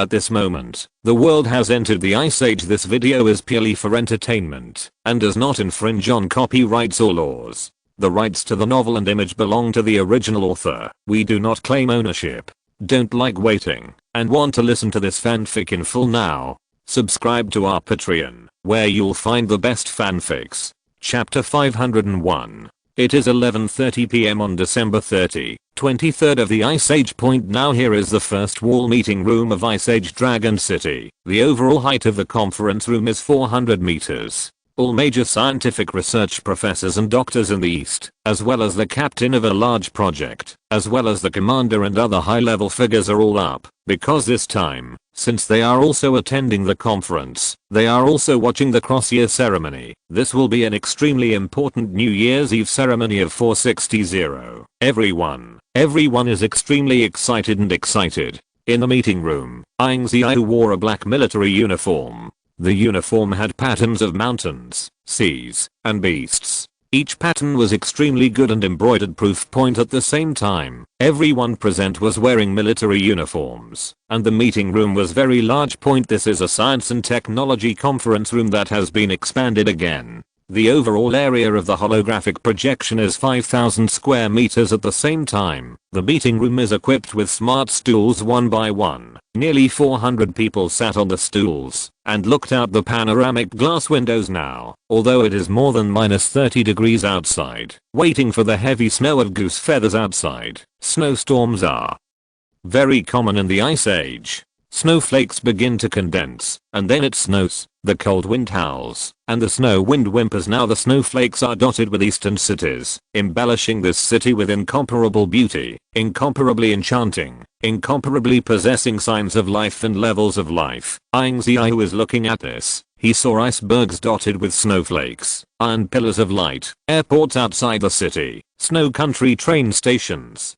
At this moment, the world has entered the Ice Age. This video is purely for entertainment and does not infringe on copyrights or laws. The rights to the novel and image belong to the original author. We do not claim ownership. Don't like waiting and want to listen to this fanfic in full now? Subscribe to our Patreon, where you'll find the best fanfics. Chapter 501. It is 11:30 PM on December 30, 23rd of the Ice Age point. Now here is the first wall meeting room of Ice Age Dragon City. The overall height of the conference room is 400 meters. All major scientific research professors and doctors in the East, as well as the captain of a large project, as well as the commander and other high-level figures are all up, because this time, since they are also attending the conference, they are also watching the cross-year ceremony. This will be an extremely important New Year's Eve ceremony of 460. Everyone is extremely excited. In the meeting room, Ying Ziyue wore a black military uniform. The uniform had patterns of mountains, seas, and beasts. Each pattern was extremely good and embroidered proof point at the same time. Everyone present was wearing military uniforms, and the meeting room was very large point. This is a science and technology conference room that has been expanded again. The overall area of the holographic projection is 5,000 square meters at the same time. The meeting room is equipped with smart stools one by one. Nearly 400 people sat on the stools and looked out the panoramic glass windows now, although it is more than -30 degrees outside, waiting for the heavy snow of goose feathers outside. Snowstorms are very common in the Ice Age. Snowflakes begin to condense, and then it snows. The cold wind howls, and the snow wind whimpers. Now the snowflakes are dotted with eastern cities, embellishing this city with incomparable beauty, incomparably enchanting, incomparably possessing signs of life and levels of life. Ying Ziyue is looking at this. He saw icebergs dotted with snowflakes, iron pillars of light, airports outside the city, snow country train stations,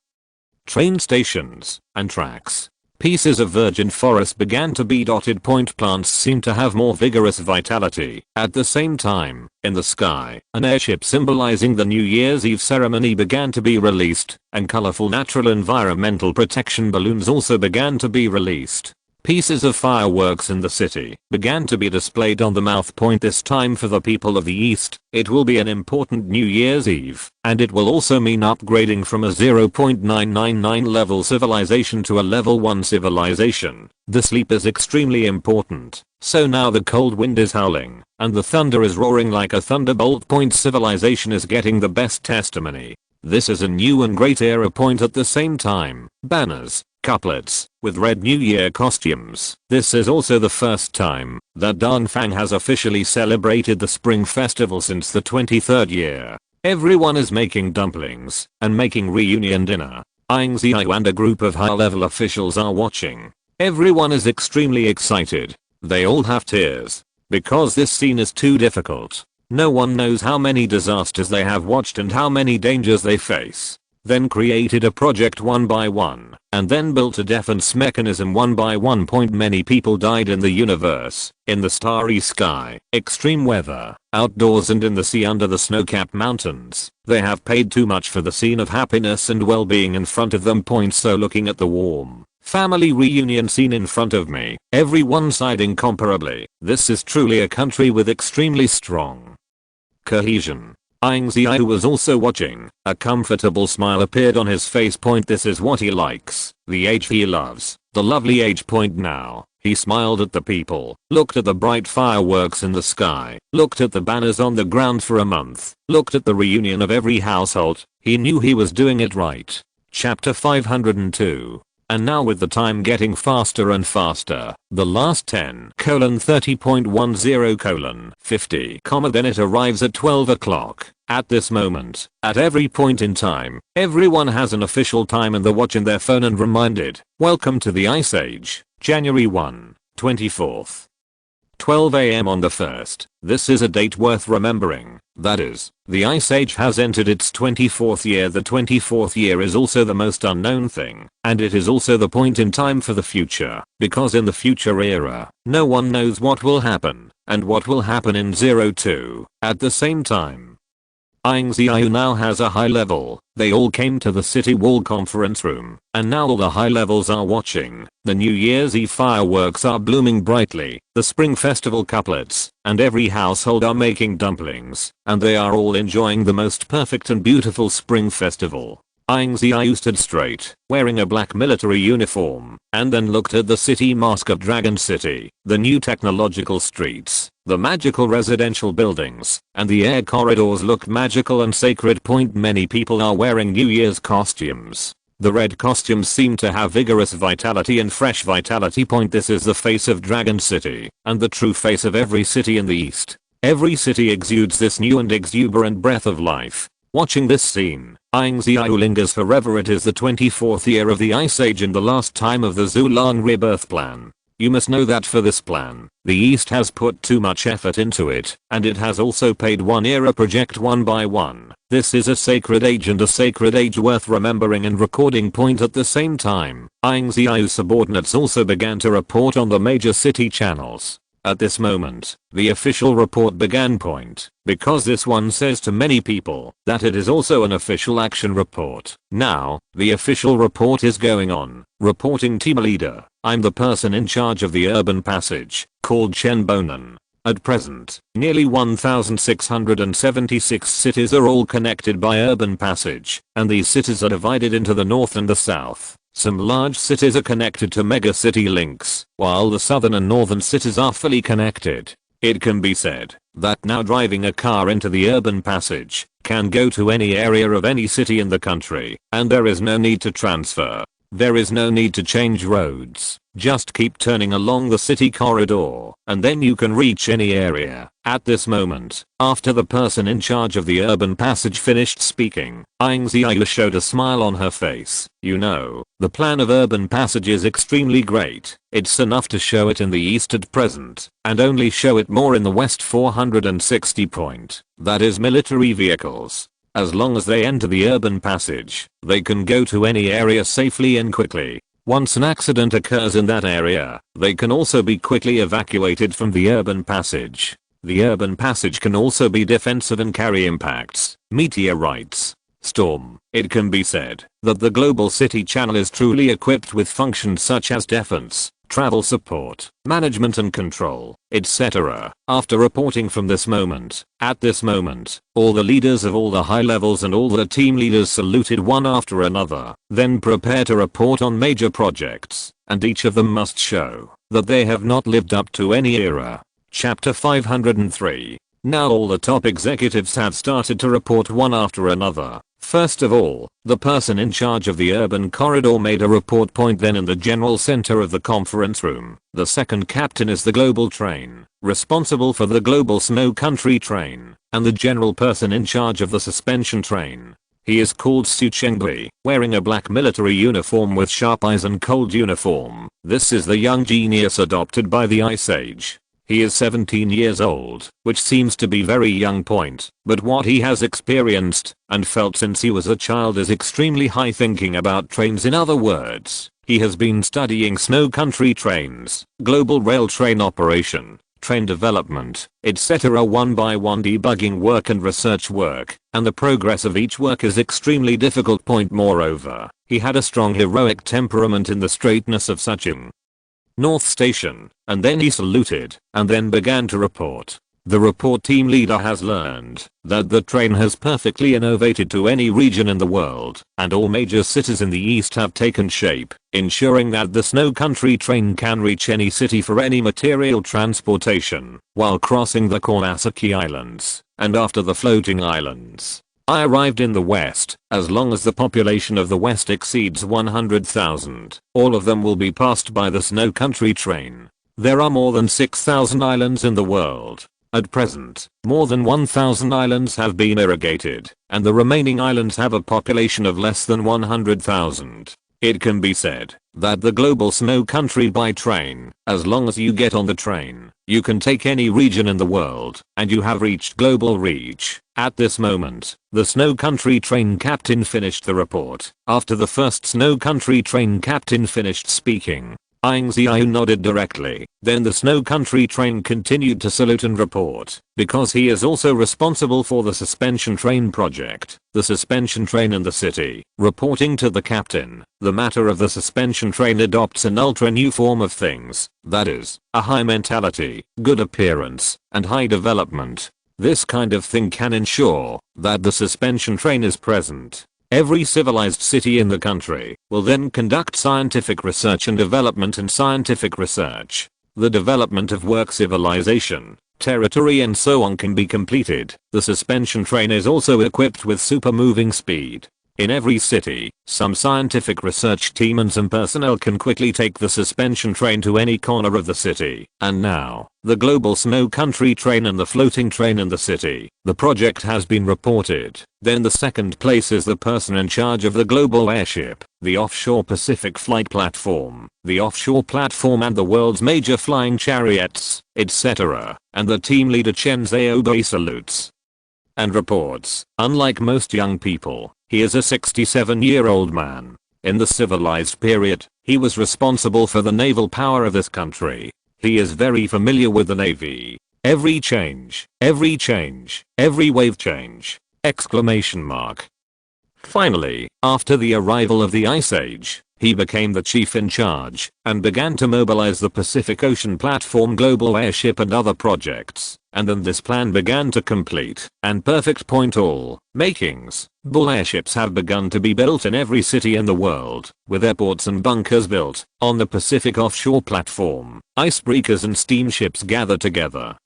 and tracks. Pieces of virgin forest began to be dotted. Point plants seemed to have more vigorous vitality. At the same time, in the sky, an airship symbolizing the New Year's Eve ceremony began to be released, and colorful natural environmental protection balloons also began to be released. Pieces of fireworks in the city began to be displayed on the mouth point. This time for the people of the East, it will be an important New Year's Eve, and it will also mean upgrading from a 0.999 level civilization to a level 1 civilization. The sleep is extremely important, so now the cold wind is howling, and the thunder is roaring like a thunderbolt. Point civilization is getting the best testimony. This is a new and great era. Point at the same time, banners, couplets, with red New Year costumes. This is also the first time that Dongfang has officially celebrated the Spring Festival since the 23rd year. Everyone is making dumplings and making reunion dinner. Ying Ziyue and a group of high-level officials are watching. Everyone is extremely excited. They all have tears, because this scene is too difficult. No one knows how many disasters they have watched and how many dangers they face. Then created a project one by one, and then built a defense mechanism one by one. Many people died in the universe, in the starry sky, extreme weather, outdoors and in the sea under the snow-capped mountains. They have paid too much for the scene of happiness and well-being in front of them. So looking at the warm family reunion scene in front of me, everyone sighed incomparably. This is truly a country with extremely strong cohesion. Ying Ziyue was also watching. A comfortable smile appeared on his face. This is what he likes, the age he loves, the lovely age. Now, he smiled at the people, looked at the bright fireworks in the sky, looked at the banners on the ground for a month, looked at the reunion of every household. He knew he was doing it right. Chapter 502. And now with the time getting faster and faster, the last 10:30.10:50, then it arrives at 12 o'clock. At this moment, at every point in time, everyone has an official time and the watch in their phone and reminded, welcome to the Ice Age, January 1, 24th. 12 AM on the 1st. This is a date worth remembering. That is, the Ice Age has entered its 24th year. The 24th year is also the most unknown thing, and it is also the point in time for the future, because in the future era, no one knows what will happen, and what will happen in 02, at the same time. Ying Ziyue now has a high level. They all came to the city wall conference room, and now all the high levels are watching. The New Year's Eve fireworks are blooming brightly, the Spring Festival couplets, and every household are making dumplings, and they are all enjoying the most perfect and beautiful Spring Festival. Ying Ziyue stood straight, wearing a black military uniform, and then looked at the city mask of Dragon City, the new technological streets, the magical residential buildings, and the air corridors look magical and sacred. Many people are wearing New Year's costumes. The red costumes seem to have vigorous vitality and fresh vitality. This is the face of Dragon City, and the true face of every city in the East. Every city exudes this new and exuberant breath of life. Watching this scene, Ying Ziyue lingers forever. It is the 24th year of the Ice Age and the last time of the Zhulang rebirth plan. You must know that for this plan, the East has put too much effort into it, and it has also paid one era project one by one. This is a sacred age and a sacred age worth remembering and recording. At the same time, Ying Ziyue's subordinates also began to report on the major city channels. At this moment, the official report began. Because this one says to many people that it is also an official action report. Now, the official report is going on. Reporting team leader, I'm the person in charge of the urban passage, called Chen Bonan. At present, nearly 1,676 cities are all connected by urban passage, and these cities are divided into the north and the south. Some large cities are connected to mega city links, while the southern and northern cities are fully connected. It can be said that now driving a car into the urban passage can go to any area of any city in the country, and there is no need to transfer. There is no need to change roads. Just keep turning along the city corridor, and then you can reach any area. At this moment, after the person in charge of the urban passage finished speaking, Ying Ziyue showed a smile on her face. You know, the plan of urban passage is extremely great. It's enough to show it in the East at present, and only show it more in the West. 460 point. That is military vehicles. As long as they enter the urban passage, they can go to any area safely and quickly. Once an accident occurs in that area, they can also be quickly evacuated from the urban passage. The urban passage can also be defensive and carry impacts, meteorites, storm. It can be said that the global city channel is truly equipped with functions such as defense, travel support, management and control, etc. After reporting from this moment, at this moment, all the leaders of all the high levels and all the team leaders saluted one after another, then prepare to report on major projects, and each of them must show that they have not lived up to any era. Chapter 503. Now all the top executives have started to report one after another. First of all, the person in charge of the urban corridor made a report. Then in the general center of the conference room, the second captain is the global train, responsible for the global snow country train, and the general person in charge of the suspension train. He is called Su Chengbi, wearing a black military uniform with sharp eyes and cold uniform. This is the young genius adopted by the Ice Age. He is 17 years old, which seems to be very young. But what he has experienced and felt since he was a child is extremely high thinking about trains. In other words, he has been studying snow country trains, global rail train operation, train development, etc. one by one, debugging work and research work, and the progress of each work is extremely difficult. Moreover, he had a strong heroic temperament in the straightness of such a North Station, and then he saluted, and then began to report. The report team leader has learned that the train has perfectly innovated to any region in the world, and all major cities in the East have taken shape, ensuring that the snow country train can reach any city for any material transportation, while crossing the Kawasaki Islands, and after the floating islands. I arrived in the West. As long as the population of the West exceeds 100,000, all of them will be passed by the snow country train. There are more than 6,000 islands in the world. At present, more than 1,000 islands have been irrigated, and the remaining islands have a population of less than 100,000. It can be said that the global snow country by train, as long as you get on the train, you can take any region in the world, and you have reached global reach. At this moment, the snow country train captain finished the report. After the first snow country train captain finished speaking, Ying Ziyue nodded directly. Then the snow country train continued to salute and report, because he is also responsible for the suspension train project. The suspension train in the city. Reporting to the captain, the matter of the suspension train adopts an ultra new form of things, that is, a high mentality, good appearance, and high development. This kind of thing can ensure that the suspension train is present. Every civilized city in the country will then conduct scientific research and development and scientific research. The development of work, civilization, territory and so on can be completed. The suspension train is also equipped with super moving speed. In every city, some scientific research team and some personnel can quickly take the suspension train to any corner of the city. And now, the global snow country train and the floating train in the city. The project has been reported. Then the second place is the person in charge of the global airship, the offshore Pacific flight platform, the offshore platform and the world's major flying chariots, etc. And the team leader Chen Ziyue salutes and reports. Unlike most young people, he is a 67-year-old man. In the civilized period, he was responsible for the naval power of this country. He is very familiar with the navy. Every change, every wave change! Exclamation mark. Finally, after the arrival of the Ice Age, he became the chief in charge and began to mobilize the Pacific Ocean Platform global airship and other projects. And then this plan began to complete and perfect point all makings. Bull airships have begun to be built in every city in the world, with airports and bunkers built on the Pacific offshore platform. Icebreakers and steamships gather together,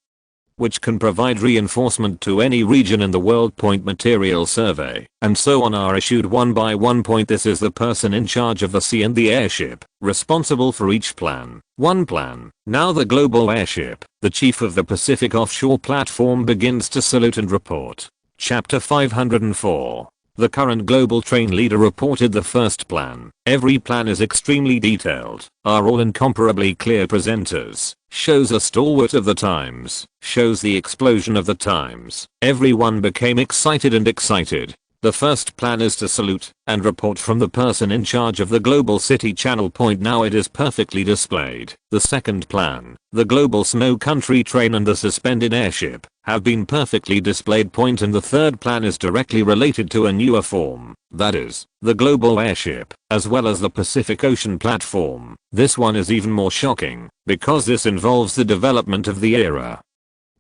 which can provide reinforcement to any region in the world. Point material survey and so on are issued one by one. Point this is the person in charge of the sea and the airship, responsible for each plan. One plan. Now the global airship, the chief of the Pacific offshore platform begins to salute and report. Chapter 504. The current global train leader reported the first plan. Every plan is extremely detailed, are all incomparably clear presenters, shows a stalwart of the times, shows the explosion of the times. Everyone became excited and excited. The first plan is to salute and report from the person in charge of the global city channel. Point now it is perfectly displayed. The second plan, the global snow country train and the suspended airship, have been perfectly displayed. Point and the third plan is directly related to a newer form, that is, the global airship, as well as the Pacific Ocean platform. This one is even more shocking, because this involves the development of the era,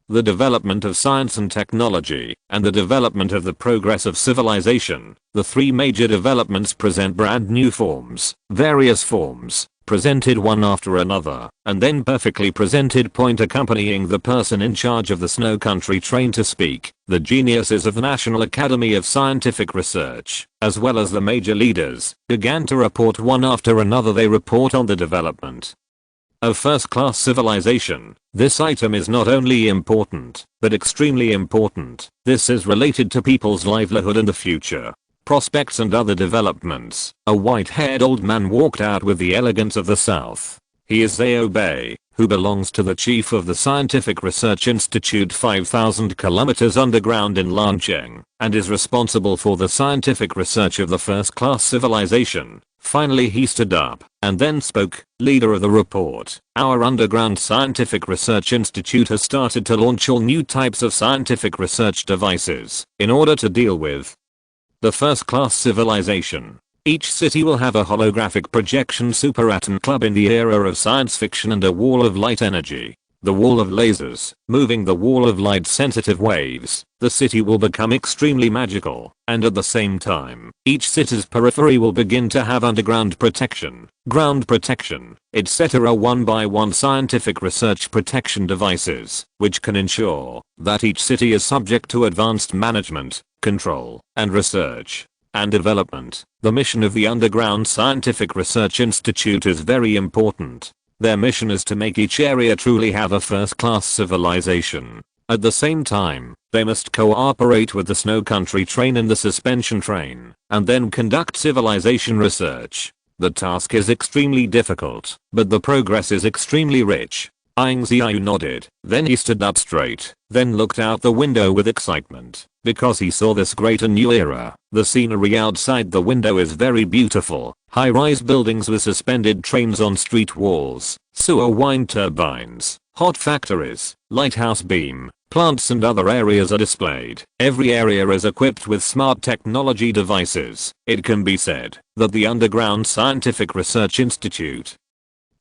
the development of science and technology, and the development of the progress of civilization. The three major developments present brand new forms, various forms, presented one after another, and then perfectly presented. Point accompanying the person in charge of the snow country train to speak, the geniuses of the National Academy of Scientific Research, as well as the major leaders, began to report one after another. They report on the development of first-class civilization. This item is not only important, but extremely important. This is related to people's livelihood and the future prospects and other developments. A white-haired old man walked out with the elegance of the South. He is Ziyue, who belongs to the chief of the Scientific Research Institute 5,000 kilometers underground in Lancheng, and is responsible for the scientific research of the first-class civilization. Finally he stood up and then spoke. Leader of the report, our underground scientific research institute has started to launch all new types of scientific research devices in order to deal with the first-class civilization. Each city will have a holographic projection superatom club in the era of science fiction and a wall of light energy. The wall of lasers, moving the wall of light sensitive waves. The city will become extremely magical, and at the same time, each city's periphery will begin to have underground protection, ground protection, etc. one by one scientific research protection devices, which can ensure that each city is subject to advanced management, control, and research and development. The mission of the Underground Scientific Research Institute is very important. Their mission is to make each area truly have a first-class civilization. At the same time, they must cooperate with the snow country train and the suspension train, and then conduct civilization research. The task is extremely difficult, but the progress is extremely rich. Ying Ziyue nodded. Then he stood up straight, then looked out the window with excitement, because he saw this great and new era. The scenery outside the window is very beautiful. High-rise buildings with suspended trains on street walls, sewer wind turbines, hot factories, lighthouse beam, plants and other areas are displayed. Every area is equipped with smart technology devices. It can be said that the Underground Scientific Research Institute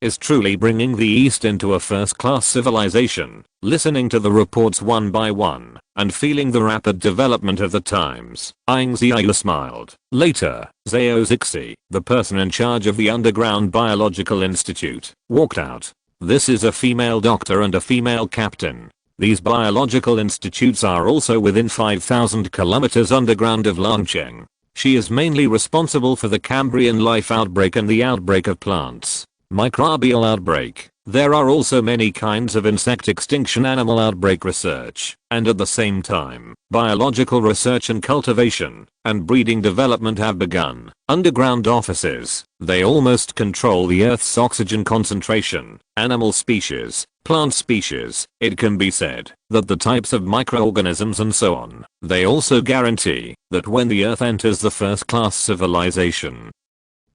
is truly bringing the East into a first-class civilization. Listening to the reports one by one, and feeling the rapid development of the times, Ying Ziyue smiled. Later, Zhao Zixi, the person in charge of the Underground Biological Institute, walked out. This is a female doctor and a female captain. These biological institutes are also within 5,000 kilometers underground of Langcheng. She is mainly responsible for the Cambrian life outbreak and the outbreak of plants. Microbial outbreak. There are also many kinds of insect extinction, animal outbreak research, and at the same time, biological research and cultivation and breeding development have begun. Underground offices. They almost control the Earth's oxygen concentration, animal species, plant species. It can be said that the types of microorganisms and so on. They also guarantee that when the Earth enters the first-class civilization,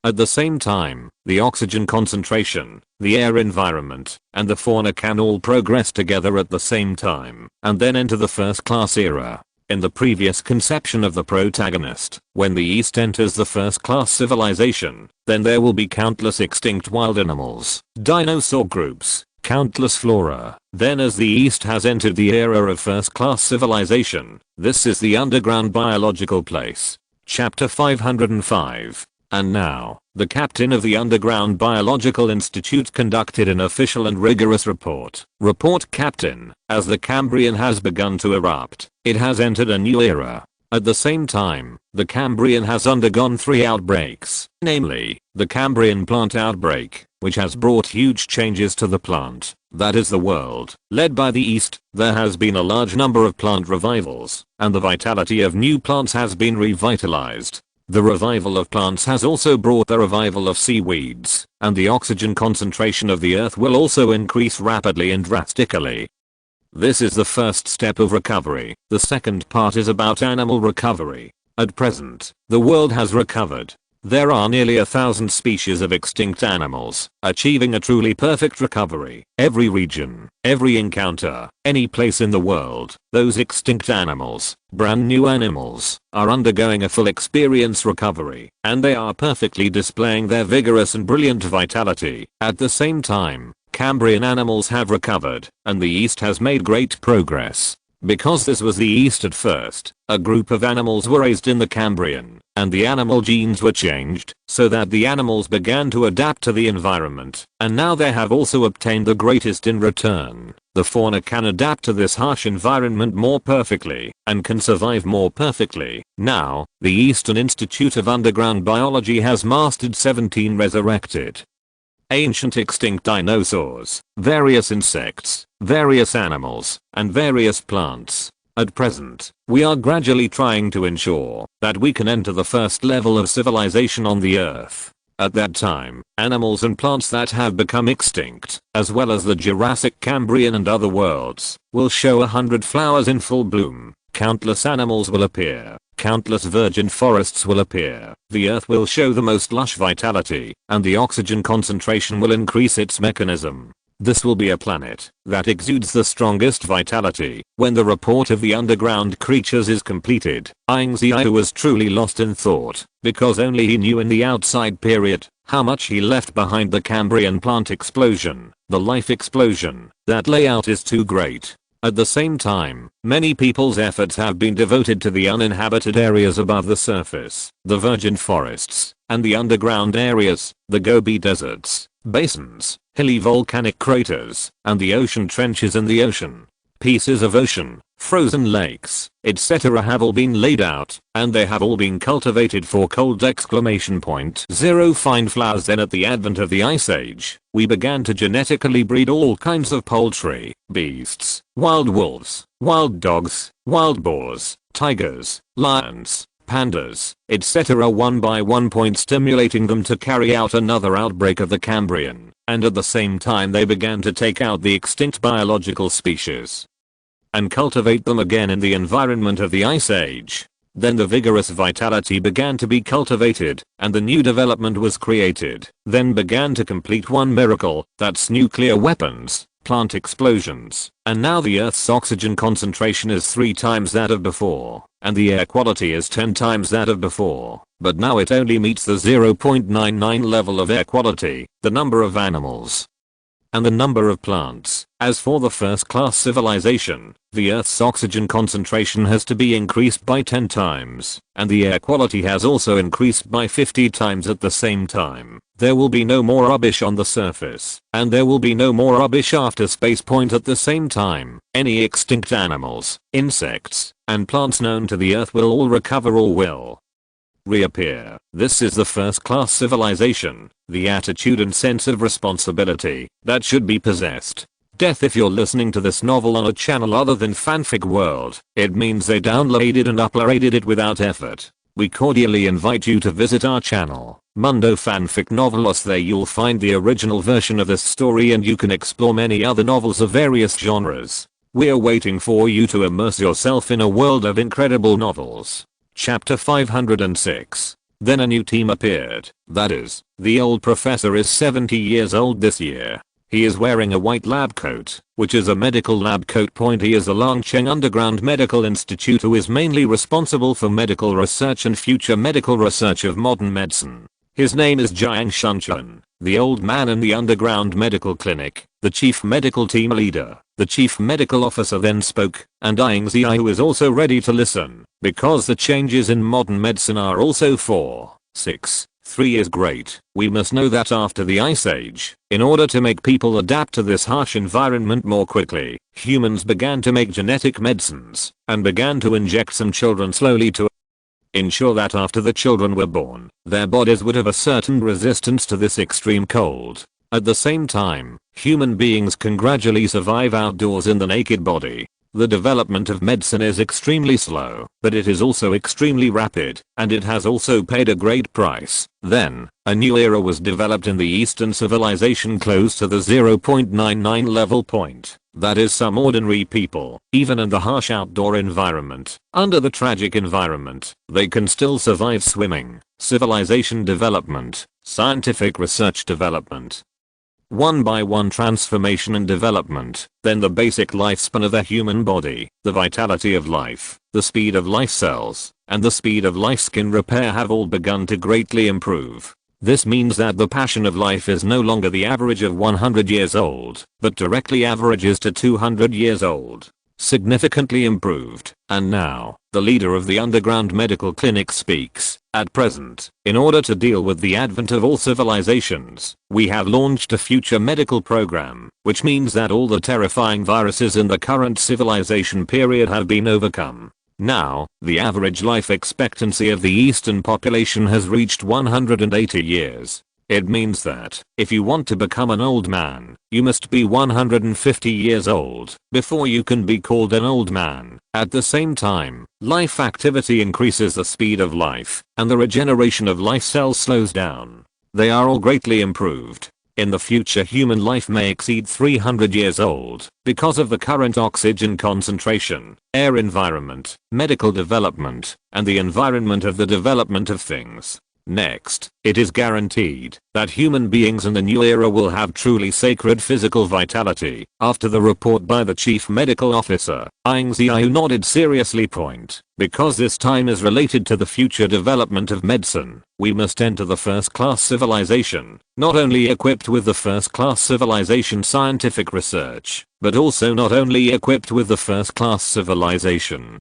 at the same time, the oxygen concentration, the air environment, and the fauna can all progress together at the same time, and then enter the first-class era. In the previous conception of the protagonist, when the East enters the first-class civilization, then there will be countless extinct wild animals, dinosaur groups, countless flora. Then as the East has entered the era of first-class civilization, this is the underground biological place. Chapter 505. And now, the captain of the Underground Biological Institute conducted an official and rigorous report. Report Captain, as the Cambrian has begun to erupt, it has entered a new era. At the same time, the Cambrian has undergone 3 outbreaks, namely, the Cambrian plant outbreak, which has brought huge changes to the plant, that is the world. Led by the East, there has been a large number of plant revivals, and the vitality of new plants has been revitalized. The revival of plants has also brought the revival of seaweeds, and the oxygen concentration of the Earth will also increase rapidly and drastically. This is the first step of recovery. The second part is about animal recovery. At present, the world has recovered. There are nearly 1,000 species of extinct animals, achieving a truly perfect recovery. Every region, every encounter, any place in the world, those extinct animals, brand new animals, are undergoing a full experience recovery, and they are perfectly displaying their vigorous and brilliant vitality. At the same time, Cambrian animals have recovered, and the East has made great progress. Because this was the East at first, a group of animals were raised in the Cambrian, and the animal genes were changed, so that the animals began to adapt to the environment, and now they have also obtained the greatest in return. The fauna can adapt to this harsh environment more perfectly, and can survive more perfectly. Now, the Eastern Institute of Underground Biology has mastered 17 resurrected ancient extinct dinosaurs, various insects, various animals, and various plants. At present, we are gradually trying to ensure that we can enter the first level of civilization on the Earth. At that time, animals and plants that have become extinct, as well as the Jurassic, Cambrian and other worlds, will show 100 flowers in full bloom. Countless animals will appear. Countless virgin forests will appear. The Earth will show the most lush vitality, and the oxygen concentration will increase its mechanism. This will be a planet that exudes the strongest vitality. When the report of the underground creatures is completed, Ying Ziyue was truly lost in thought, because only he knew in the outside period how much he left behind. The Cambrian plant explosion, the life explosion, that layout is too great. At the same time, many people's efforts have been devoted to the uninhabited areas above the surface, the virgin forests, and the underground areas, the Gobi deserts, basins, hilly volcanic craters, and the ocean trenches in the ocean. Pieces of ocean, frozen lakes, etc. have all been laid out, and they have all been cultivated for cold! Zero fine flowers. Then at the advent of the Ice Age, we began to genetically breed all kinds of poultry, beasts, wild wolves, wild dogs, wild boars, tigers, lions, pandas, etc. one by one point, stimulating them to carry out another outbreak of the Cambrian, and at the same time they began to take out the extinct biological species and cultivate them again in the environment of the Ice Age. Then the vigorous vitality began to be cultivated, and the new development was created. Then began to complete one miracle, that's nuclear weapons, plant explosions, and now the Earth's oxygen concentration is 3 times that of before, and the air quality is 10 times that of before, but now it only meets the 0.99 level of air quality, the number of animals, and the number of plants. As for the first class civilization, the Earth's oxygen concentration has to be increased by 10 times, and the air quality has also increased by 50 times at the same time. There will be no more rubbish on the surface, and there will be no more rubbish after space point at the same time. Any extinct animals, insects, and plants known to the Earth will all recover or will reappear. This is the first class civilization, the attitude and sense of responsibility that should be possessed. Death, if you're listening to this novel on a channel other than Fanfic World, it means they downloaded and uploaded it without effort. We cordially invite you to visit our channel, Mundo Fanfic Novelos. There you'll find the original version of this story, and you can explore many other novels of various genres. We're waiting for you to immerse yourself in a world of incredible novels. Chapter 506. Then a new team appeared. That is, the old professor is 70 years old this year. He is wearing a white lab coat, which is a medical lab coat. He is a Longcheng Underground Medical Institute who is mainly responsible for medical research and future medical research of modern medicine. His name is Jiang Shunchen, the old man in the underground medical clinic, the chief medical team leader. The chief medical officer then spoke, and Ying Ziyue, who is also ready to listen, because the changes in modern medicine are also 3 is great. We must know that after the Ice Age, in order to make people adapt to this harsh environment more quickly, humans began to make genetic medicines, and began to inject some children slowly to ensure that after the children were born, their bodies would have a certain resistance to this extreme cold. At the same time, human beings can gradually survive outdoors in the naked body. The development of medicine is extremely slow, but it is also extremely rapid, and it has also paid a great price. Then, a new era was developed in the Eastern civilization close to the 0.99 level point. That is, some ordinary people, even in the harsh outdoor environment, under the tragic environment, they can still survive swimming. Civilization development, scientific research development. One by one transformation and development, then the basic lifespan of the human body, the vitality of life, the speed of life cells, and the speed of life skin repair have all begun to greatly improve. This means that the passion of life is no longer the average of 100 years old, but directly averages to 200 years old. Significantly improved. And now, the leader of the underground medical clinic speaks. At present, in order to deal with the advent of all civilizations, we have launched a future medical program, which means that all the terrifying viruses in the current civilization period have been overcome. Now, the average life expectancy of the Eastern population has reached 180 years. It means that, if you want to become an old man, you must be 150 years old before you can be called an old man. At the same time, life activity increases the speed of life, and the regeneration of life cells slows down. They are all greatly improved. In the future, human life may exceed 300 years old because of the current oxygen concentration, air environment, medical development, and the environment of the development of things. Next, it is guaranteed that human beings in the new era will have truly sacred physical vitality. After the report by the chief medical officer, Ying Ziyue nodded seriously. Because this time is related to the future development of medicine, we must enter the first class civilization, not only equipped with the first class civilization scientific research, but also not only equipped with the first class civilization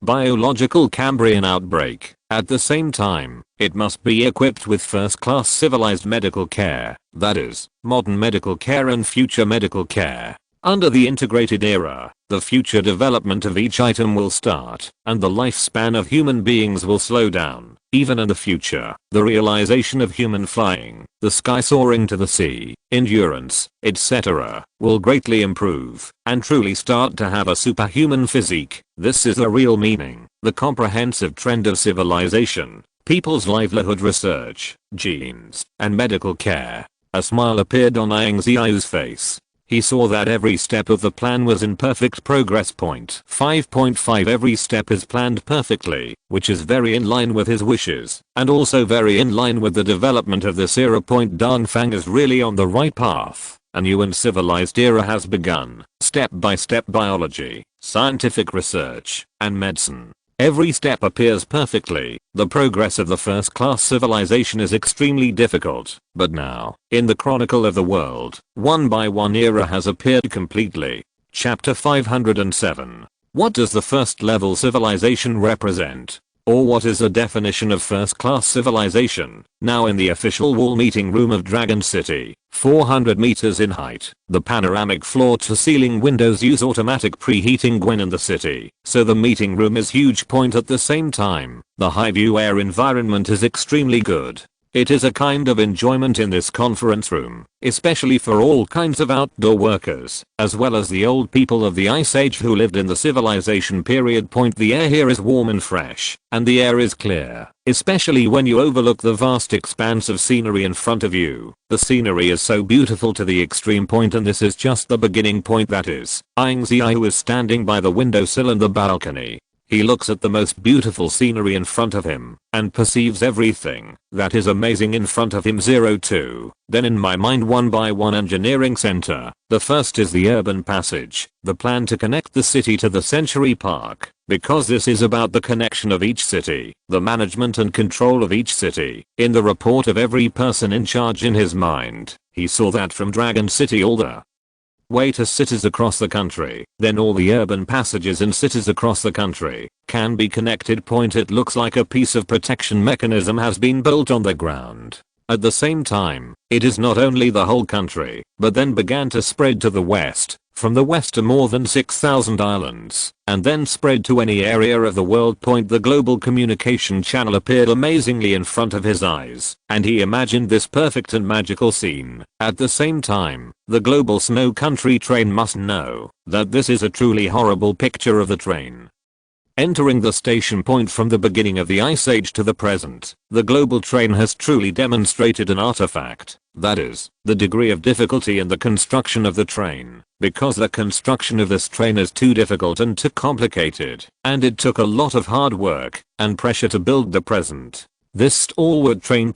biological Cambrian outbreak. At the same time, it must be equipped with first-class civilized medical care, that is, modern medical care and future medical care. Under the integrated era, the future development of each item will start, and the lifespan of human beings will slow down. Even in the future, the realization of human flying, the sky soaring to the sea, endurance, etc., will greatly improve, and truly start to have a superhuman physique. This is the real meaning, the comprehensive trend of civilization, people's livelihood, research, genes, and medical care. A smile appeared on Ying Ziyue's face. He saw that every step of the plan was in perfect progress. 5.5 Every step is planned perfectly, which is very in line with his wishes, and also very in line with the development of this era. Dongfang is really on the right path. A new and civilized era has begun. Step-by-step biology, scientific research, and medicine. Every step appears perfectly. The progress of the first-class civilization is extremely difficult, but now, in the chronicle of the world, one by one era has appeared completely. Chapter 507. What does the first-level civilization represent? Or what is the definition of first-class civilization? Now in the official wall meeting room of Dragon City, 400 meters in height, the panoramic floor-to-ceiling windows use automatic preheating when in the city, so the meeting room is huge. At the same time, the high-view air environment is extremely good. It is a kind of enjoyment in this conference room, especially for all kinds of outdoor workers, as well as the old people of the Ice Age who lived in the civilization period. The air here is warm and fresh, and the air is clear, especially when you overlook the vast expanse of scenery in front of you. The scenery is so beautiful to the extreme, and this is just the beginning. That is, Ying Ziyue is standing by the windowsill and the balcony. He looks at the most beautiful scenery in front of him, and perceives everything that is amazing in front of him. 02. Then in my mind, one by one engineering center. The first is the urban passage, the plan to connect the city to the Century Park, because this is about the connection of each city, the management and control of each city. In the report of every person in charge in his mind, he saw that from Dragon City all the way to cities across the country, then all the urban passages in cities across the country can be connected. It looks like a piece of protection mechanism has been built on the ground. At the same time, it is not only the whole country, but then began to spread to the west, from the west to more than 6,000 islands, and then spread to any area of the world. The global communication channel appeared amazingly in front of his eyes, and he imagined this perfect and magical scene. At the same time, the global snow country train must know that this is a truly horrible picture of the train entering the station. From the beginning of the Ice Age to the present, the global train has truly demonstrated an artifact, that is, the degree of difficulty in the construction of the train, because the construction of this train is too difficult and too complicated, and it took a lot of hard work and pressure to build the present. This stalwart train. Ying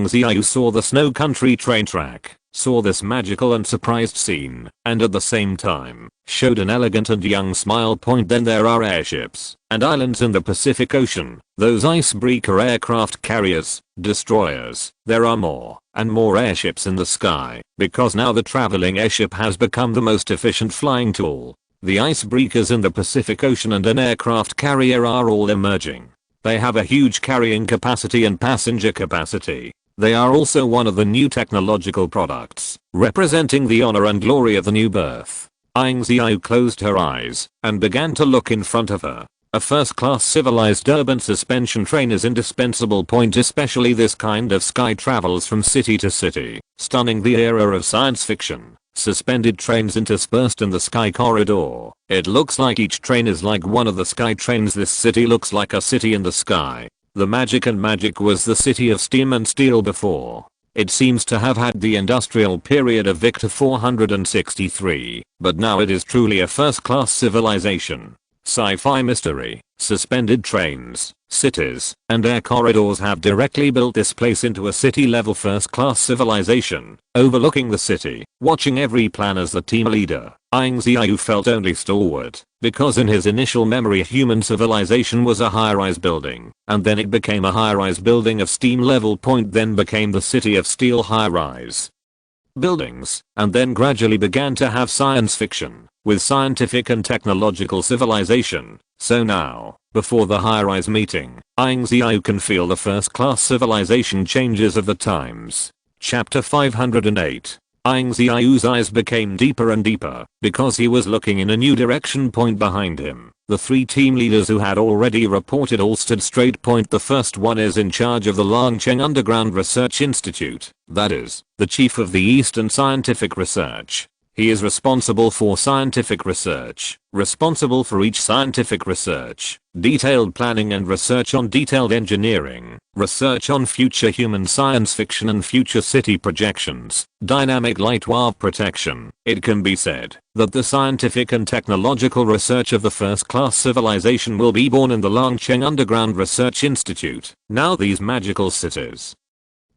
Ziyue saw the snow country train track, saw this magical and surprised scene, and at the same time, showed an elegant and young smile. Then there are airships and islands in the Pacific Ocean, those icebreaker aircraft carriers, destroyers. There are more and more airships in the sky, because now the traveling airship has become the most efficient flying tool. The icebreakers in the Pacific Ocean and an aircraft carrier are all emerging. They have a huge carrying capacity and passenger capacity. They are also one of the new technological products, representing the honor and glory of the new birth. Ying Ziyue closed her eyes and began to look in front of her. A first-class civilized urban suspension train is indispensable. Especially this kind of sky travels from city to city, stunning the era of science fiction. Suspended trains interspersed in the sky corridor. It looks like each train is like one of the sky trains. This city looks like a city in the sky. The magic was the city of steam and steel before. It seems to have had the industrial period of Victor 463, but now it is truly a first-class civilization. Sci-fi mystery, suspended trains, cities, and air corridors have directly built this place into a city-level first-class civilization. Overlooking the city, watching every plan as the team leader, Ying Ziyue felt only stalwart, because in his initial memory human civilization was a high-rise building, and then it became a high-rise building of steam level. Then became the city of steel high-rise buildings, and then gradually began to have science fiction, with scientific and technological civilization. So now, before the high-rise meeting, Ying Ziyue can feel the first-class civilization changes of the times. Chapter 508. Ying Ziyue's eyes became deeper and deeper because he was looking in a new direction. Point behind him. The 3 team leaders who had already reported all stood straight. Point the first one is in charge of the Longcheng Underground Research Institute, that is, the chief of the Eastern Scientific Research. He is responsible for scientific research, responsible for each scientific research, detailed planning and research on detailed engineering, research on future human science fiction and future city projections, dynamic light wave protection. It can be said that the scientific and technological research of the first-class civilization will be born in the Longcheng Underground Research Institute. Now these magical cities,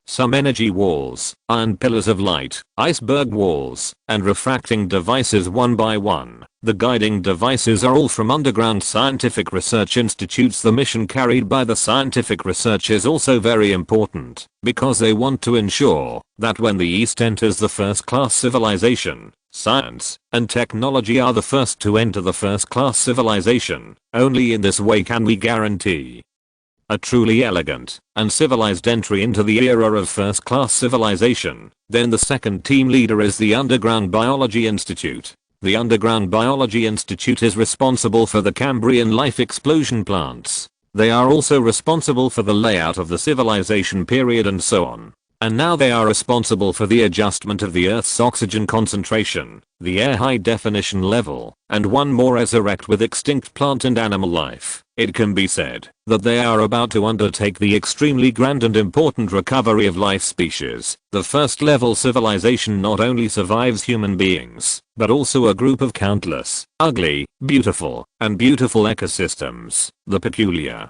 some energy walls, iron pillars of light, iceberg walls, and refracting devices one by one. The guiding devices are all from underground scientific research institutes. The mission carried by the scientific research is also very important, because they want to ensure that when the East enters the first-class civilization, science and technology are the first to enter the first-class civilization. Only in this way can we guarantee a truly elegant and civilized entry into the era of first-class civilization. Then the second team leader is the Underground Biology Institute. The Underground Biology Institute is responsible for the Cambrian life explosion plants. They are also responsible for the layout of the civilization period and so on. And now they are responsible for the adjustment of the Earth's oxygen concentration, the air high definition level, and one more as erect with extinct plant and animal life. It can be said that they are about to undertake the extremely grand and important recovery of life species. The first level civilization not only survives human beings, but also a group of countless, ugly, beautiful, and beautiful ecosystems. The peculiar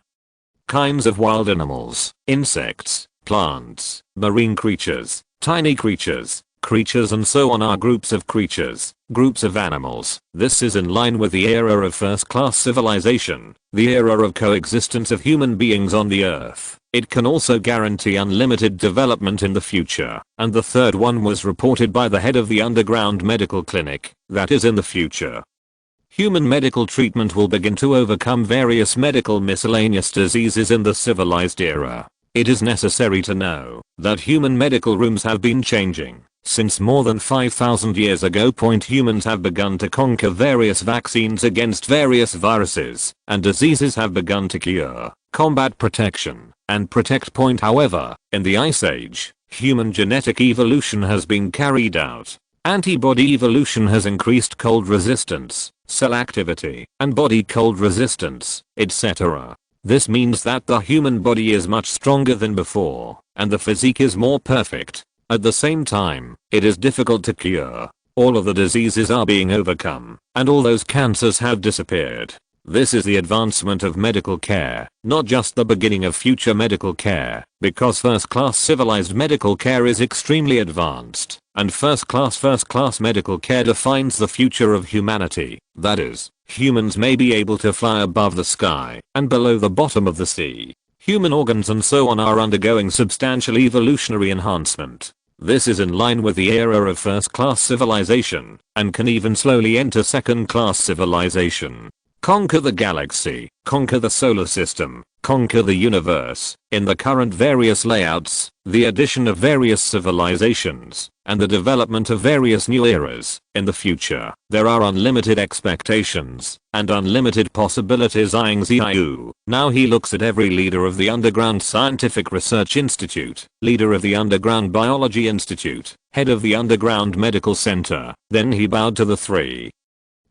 kinds of wild animals, insects, plants, marine creatures, tiny creatures, and so on are groups of creatures, groups of animals. This is in line with the era of first-class civilization, the era of coexistence of human beings on the earth. It can also guarantee unlimited development in the future. And the third one was reported by the head of the underground medical clinic, that is in the future, human medical treatment will begin to overcome various medical miscellaneous diseases in the civilized era. It is necessary to know that human medical rooms have been changing since more than 5,000 years ago. Humans have begun to conquer various vaccines against various viruses, and diseases have begun to cure, combat, protection, and protect. However, in the Ice Age, human genetic evolution has been carried out. Antibody evolution has increased cold resistance, cell activity, and body cold resistance, etc. This means that the human body is much stronger than before, and the physique is more perfect. At the same time, it is difficult to cure. All of the diseases are being overcome, and all those cancers have disappeared. This is the advancement of medical care, not just the beginning of future medical care, because first-class civilized medical care is extremely advanced, and first-class medical care defines the future of humanity. That is, humans may be able to fly above the sky and below the bottom of the sea. Human organs and so on are undergoing substantial evolutionary enhancement. This is in line with the era of first-class civilization, and can even slowly enter second-class civilization. Conquer the galaxy, conquer the solar system, conquer the universe. In the current various layouts, the addition of various civilizations, and the development of various new eras, in the future, there are unlimited expectations, and unlimited possibilities. Ying Ziyue. Now he looks at every leader of the Underground Scientific Research Institute, leader of the Underground Biology Institute, head of the Underground Medical Center. Then he bowed to the 3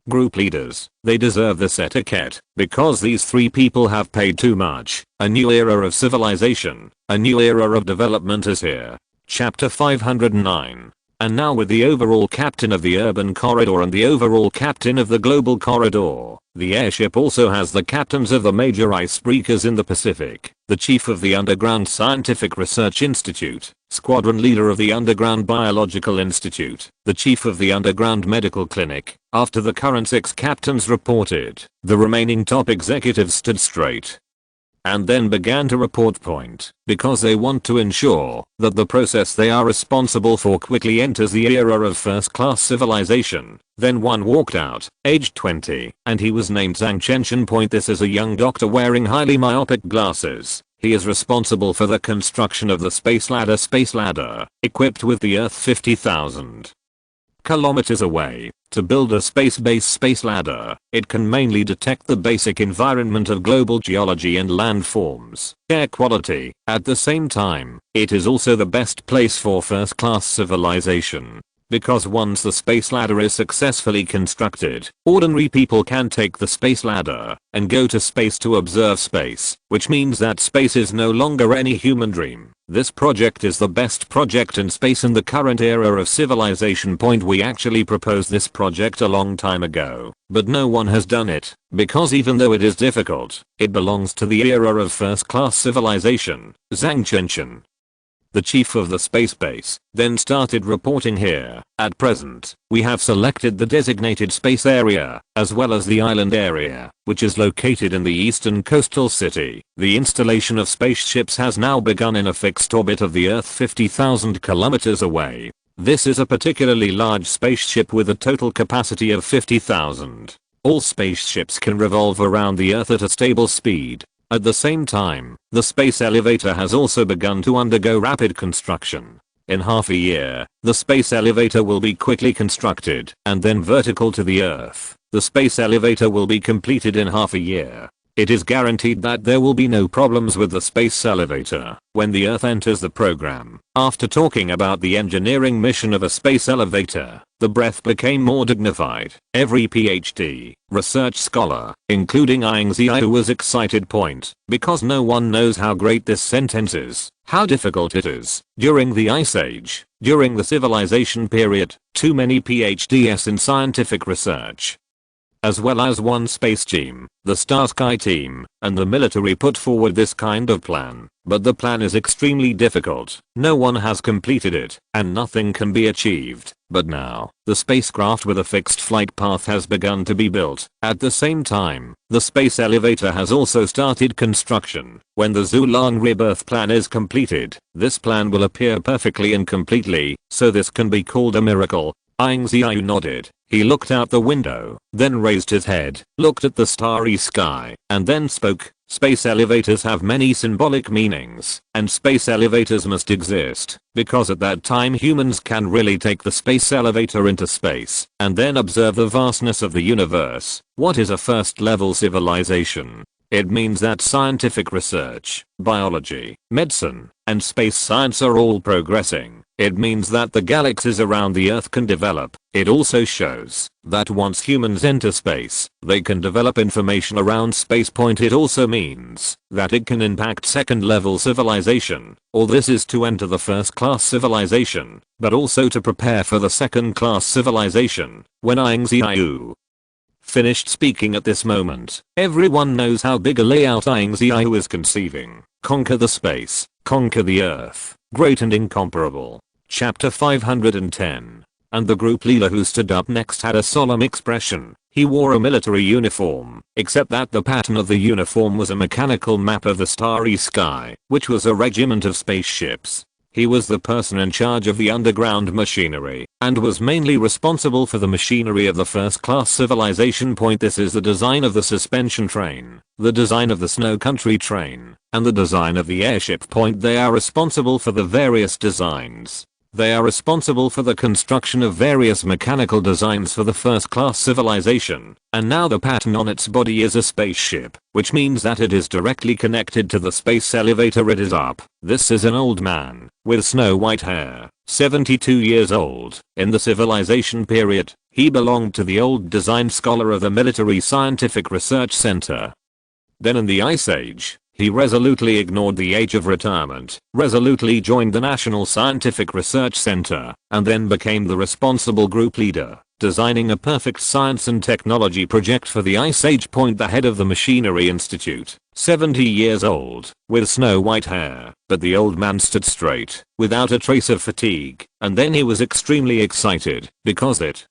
group leaders. They deserve this etiquette, because these 3 people have paid too much. A new era of civilization, a new era of development is here. Chapter 509. And now with the overall captain of the urban corridor and the overall captain of the global corridor, the airship also has the captains of the major icebreakers in the Pacific, the chief of the Underground Scientific Research Institute, squadron leader of the Underground Biological Institute, the chief of the Underground Medical Clinic. After the current 6 captains reported, the remaining top executives stood straight and then began to report point, because they want to ensure that the process they are responsible for quickly enters the era of first-class civilization. Then one walked out, aged 20, and he was named Zhang Chenshin. This is a young doctor wearing highly myopic glasses. He is responsible for the construction of the space ladder, equipped with the Earth 50,000 kilometers away. To build a space-based space ladder, it can mainly detect the basic environment of global geology and landforms, air quality. At the same time, it is also the best place for first-class civilization. Because once the space ladder is successfully constructed, ordinary people can take the space ladder and go to space to observe space, which means that space is no longer any human dream. This project is the best project in space in the current era of civilization. We actually proposed this project a long time ago, but no one has done it, because even though it is difficult, it belongs to the era of first-class civilization. Zhang Chenchen, the chief of the space base, then started reporting here. At present, we have selected the designated space area, as well as the island area, which is located in the eastern coastal city. The installation of spaceships has now begun in a fixed orbit of the Earth 50,000 kilometers away. This is a particularly large spaceship with a total capacity of 50,000. All spaceships can revolve around the Earth at a stable speed. At the same time, the space elevator has also begun to undergo rapid construction. In half a year, the space elevator will be quickly constructed and then vertical to the Earth. The space elevator will be completed in half a year. It is guaranteed that there will be no problems with the space elevator when the Earth enters the program. After talking about the engineering mission of a space elevator, the breath became more dignified. Every PhD, research scholar, including Ying Ziyue, was excited. Because no one knows how great this sentence is, how difficult it is. During the Ice Age, during the civilization period, too many PhDs in scientific research, as well as one space team, the Starsky team, and the military put forward this kind of plan. But the plan is extremely difficult. No one has completed it, and nothing can be achieved. But now, the spacecraft with a fixed flight path has begun to be built. At the same time, the space elevator has also started construction. When the Zhulang rebirth plan is completed, this plan will appear perfectly and completely, so this can be called a miracle. Ying Ziyue nodded. He looked out the window, then raised his head, looked at the starry sky, and then spoke. Space elevators have many symbolic meanings, and space elevators must exist, because at that time humans can really take the space elevator into space, and then observe the vastness of the universe. What is a first-level civilization? It means that scientific research, biology, medicine, and space science are all progressing. It means that the galaxies around the Earth can develop. It also shows that once humans enter space, they can develop information around space. It also means that it can impact second-level civilization. All this is to enter the first-class civilization, but also to prepare for the second-class civilization. When Ying Ziyue finished speaking at this moment, everyone knows how big a layout Ying Ziyue is conceiving. Conquer the space, conquer the Earth, great and incomparable. Chapter 510. And the group leader who stood up next had a solemn expression. He wore a military uniform, except that the pattern of the uniform was a mechanical map of the starry sky, which was a regiment of spaceships. He was the person in charge of the underground machinery, and was mainly responsible for the machinery of the first-class civilization. This is the design of the suspension train, the design of the snow country train, and the design of the airship. They are responsible for the various designs. They are responsible for the construction of various mechanical designs for the first-class civilization, and now the pattern on its body is a spaceship, which means that it is directly connected to the space elevator it is up. This is an old man, with snow-white hair, 72 years old. In the civilization period, he belonged to the old design scholar of the Military Scientific Research Center. Then in the Ice Age, he resolutely ignored the age of retirement, resolutely joined the National Scientific Research Center, and then became the responsible group leader, designing a perfect science and technology project for the Ice Age. The head of the Machinery Institute, 70 years old, with snow-white hair, but the old man stood straight, without a trace of fatigue, and then he was extremely excited, because it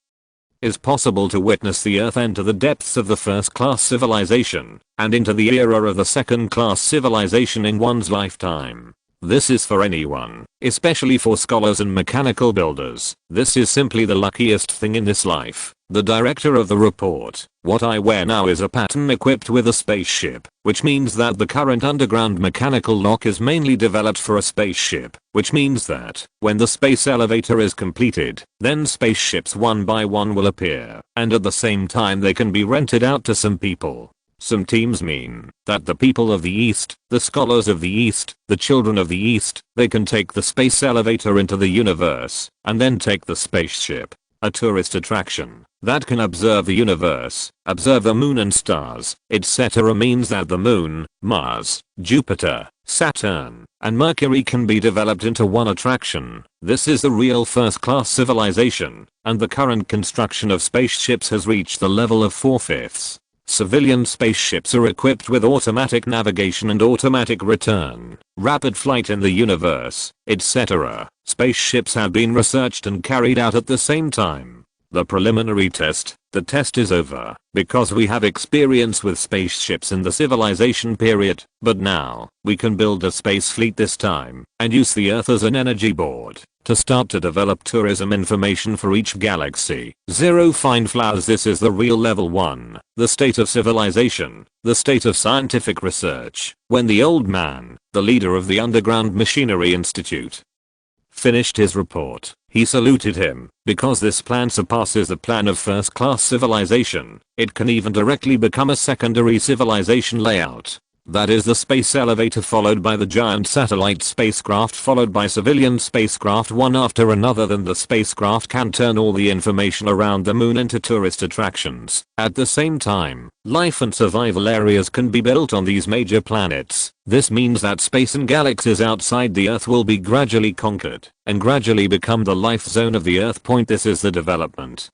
is possible to witness the Earth enter the depths of the first-class civilization, and into the era of the second-class civilization in one's lifetime. This is for anyone, especially for scholars and mechanical builders. This is simply the luckiest thing in this life. The director of the report, what I wear now is a pattern equipped with a spaceship, which means that the current underground mechanical lock is mainly developed for a spaceship, which means that when the space elevator is completed, then spaceships one by one will appear, and at the same time they can be rented out to some people. Some teams mean that the people of the East, the scholars of the East, the children of the East, they can take the space elevator into the universe, and then take the spaceship, a tourist attraction that can observe the universe, observe the moon and stars, etc. means that the moon, Mars, Jupiter, Saturn, and Mercury can be developed into one attraction. This is the real first-class civilization, and the current construction of spaceships has reached the level of 4/5. Civilian spaceships are equipped with automatic navigation and automatic return, rapid flight in the universe, etc. Spaceships have been researched and carried out at the same time. The preliminary test, the test is over, because we have experience with spaceships in the civilization period, but now, we can build a space fleet this time, and use the Earth as an energy board, to start to develop tourism information for each galaxy. 0 Find flowers. This is the real level 1, the state of civilization, the state of scientific research. When the old man, the leader of the Underground Machinery Institute, finished his report, he saluted him, because this plan surpasses the plan of first-class civilization. It can even directly become a secondary civilization layout. That is the space elevator followed by the giant satellite spacecraft followed by civilian spacecraft one after another. Then the spacecraft can turn all the information around the moon into tourist attractions. At the same time, life and survival areas can be built on these major planets. This means that space and galaxies outside the Earth will be gradually conquered and gradually become the life zone of the Earth. This is the development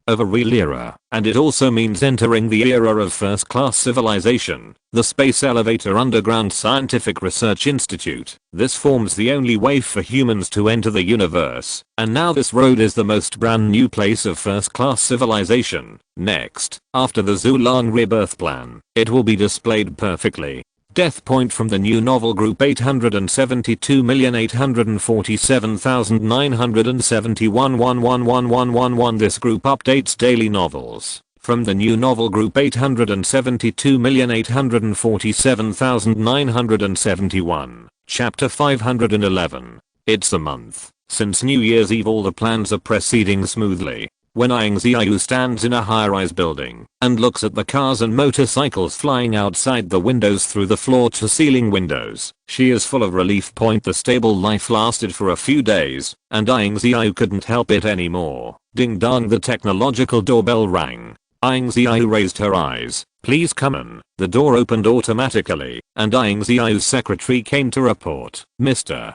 of a real era, and it also means entering the era of first-class civilization. The Space Elevator Underground Scientific Research Institute. This forms the only way for humans to enter the universe, and now this road is the most brand new place of first-class civilization. Next, after the Zhulang rebirth plan, it will be displayed perfectly. Death point from the new novel group 872,847,971. This group updates daily novels. From the new novel group 872,847,971. Chapter 511. It's a month since New Year's Eve. All the plans are proceeding smoothly. When Ying Ziyue stands in a high-rise building and looks at the cars and motorcycles flying outside the windows through the floor-to-ceiling windows, she is full of relief. The stable life lasted for a few days, and Ying Ziyue couldn't help it anymore. Ding dong, the technological doorbell rang. Ying Ziyue raised her eyes. Please come in. The door opened automatically, and Ying Ziyue's secretary came to report. Mr.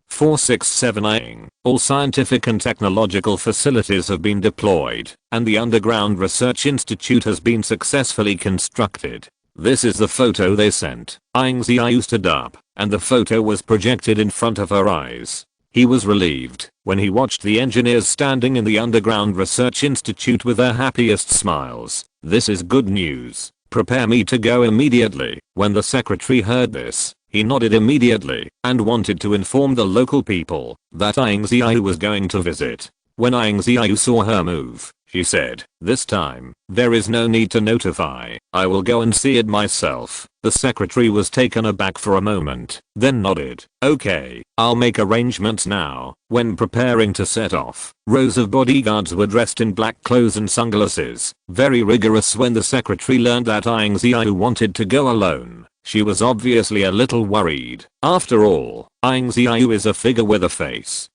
467 Ying, all scientific and technological facilities have been deployed, and the Underground Research Institute has been successfully constructed. This is the photo they sent. Ying Ziyue stood up, and the photo was projected in front of her eyes. He was relieved when he watched the engineers standing in the Underground Research Institute with their happiest smiles. This is good news. Prepare me to go immediately. When the secretary heard this, he nodded immediately and wanted to inform the local people that Ying Ziyue was going to visit. When Ying Ziyue saw her move, she said, "This time, there is no need to notify. I will go and see it myself." The secretary was taken aback for a moment, then nodded. "Okay, I'll make arrangements now." When preparing to set off, rows of bodyguards were dressed in black clothes and sunglasses, very rigorous. When the secretary learned that Ying Ziyue wanted to go alone, she was obviously a little worried. After all, Ying Ziyue is a figure with a face.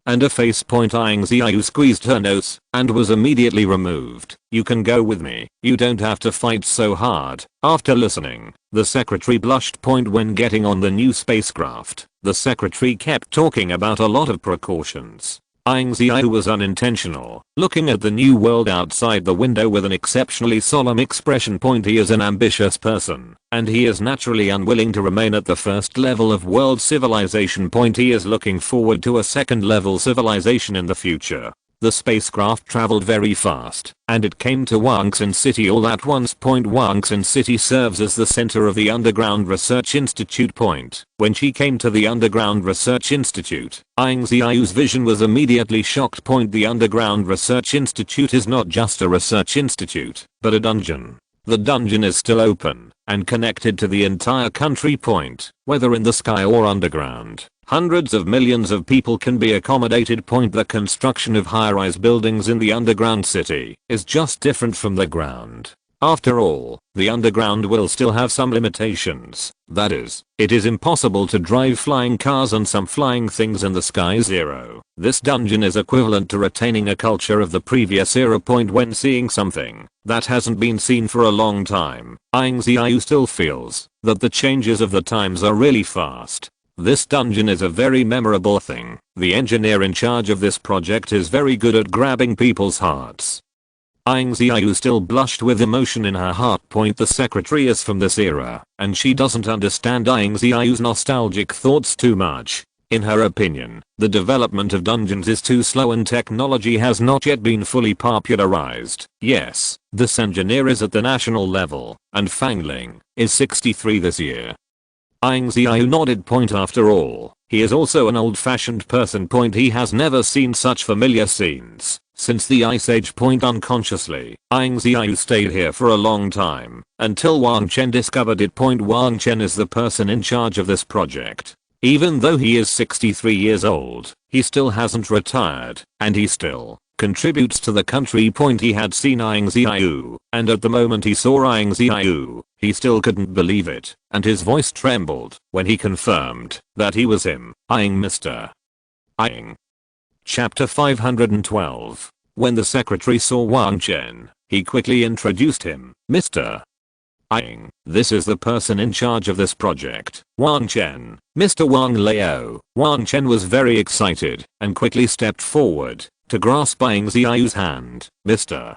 And a face. Ying Ziyue squeezed her nose and was immediately removed. "You can go with me. You don't have to fight so hard." After listening, the secretary blushed. When getting on the new spacecraft, the secretary kept talking about a lot of precautions. Ying Ziyue was unintentional, looking at the new world outside the window with an exceptionally solemn expression. He is an ambitious person, and he is naturally unwilling to remain at the first level of world civilization. He is looking forward to a second level civilization in the future. The spacecraft traveled very fast, and it came to Wangxin City all at once. Wangxin City serves as the center of the Underground Research Institute. When she came to the Underground Research Institute, Ying Ziyue's vision was immediately shocked. The Underground Research Institute is not just a research institute, but a dungeon. The dungeon is still open and connected to the entire country. Whether in the sky or underground, hundreds of millions of people can be accommodated. The construction of high-rise buildings in the underground city is just different from the ground. After all, the underground will still have some limitations. That is, it is impossible to drive flying cars and some flying things in the sky. 0. This dungeon is equivalent to retaining a culture of the previous era. When seeing something that hasn't been seen for a long time, Ying Ziyue still feels that the changes of the times are really fast. This dungeon is a very memorable thing. The engineer in charge of this project is very good at grabbing people's hearts. Ying Ziyue still blushed with emotion in her heart. The secretary is from this era, and she doesn't understand Ying Ziyue's nostalgic thoughts too much. In her opinion, the development of dungeons is too slow and technology has not yet been fully popularized. Yes, this engineer is at the national level, and Fangling is 63 this year. Ying Ziyue nodded. After all, he is also an old-fashioned person. He has never seen such familiar scenes since the Ice Age. Unconsciously, Ying Ziyue stayed here for a long time until Wang Chen discovered it. Wang Chen is the person in charge of this project. Even though he is 63 years old, he still hasn't retired, and he still contributes to the country. He had seen Ying Ziyue, and at the moment he saw Ying Ziyue, he still couldn't believe it, and his voice trembled when he confirmed that he was him. Ying, Mr. Ying. Chapter 512. When the secretary saw Wang Chen, he quickly introduced him. Mr. Ying, this is the person in charge of this project, Wang Chen, Mr. Wang Lao. Wang Chen was very excited and quickly stepped forward to grasp Ying Ziyue's hand. Mr.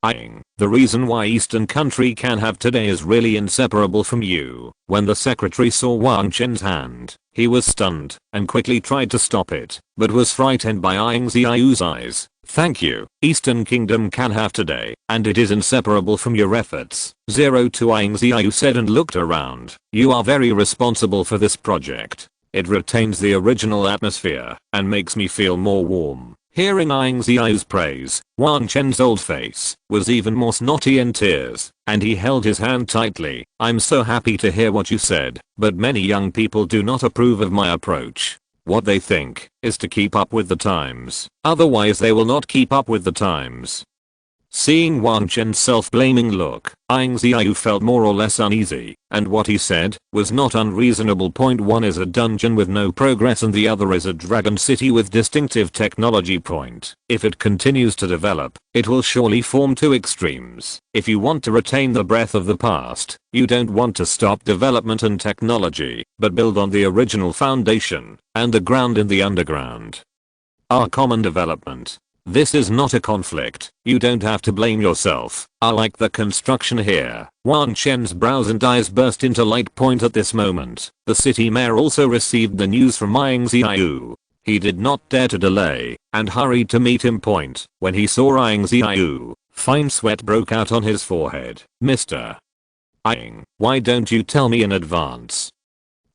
Ying, the reason why Eastern country can have today is really inseparable from you. When the secretary saw Wang Chen's hand, he was stunned and quickly tried to stop it, but was frightened by Ying Ziyue's eyes. Thank you. Eastern Kingdom can have today, and it is inseparable from your efforts. 0 to Ying Ziyue said and looked around. You are very responsible for this project. It retains the original atmosphere and makes me feel more warm. Hearing Ying Ziyue's praise, Wang Chen's old face was even more snotty in tears, and he held his hand tightly. I'm so happy to hear what you said, but many young people do not approve of my approach. What they think is to keep up with the times. Otherwise they will not keep up with the times. Seeing Wang Chen's self-blaming look, Ying Ziyue felt more or less uneasy, and what he said was not unreasonable. One is a dungeon with no progress and the other is a dragon city with distinctive technology. If it continues to develop, it will surely form two extremes. If you want to retain the breath of the past, you don't want to stop development and technology, but build on the original foundation and the ground in the underground. Our common development. This is not a conflict. You don't have to blame yourself. I like the construction here. Wang Chen's brows and eyes burst into light. At this moment, the city mayor also received the news from Ying Ziyue. He did not dare to delay and hurried to meet him. When he saw Ying Ziyue, fine sweat broke out on his forehead. Mr. Ying, why don't you tell me in advance?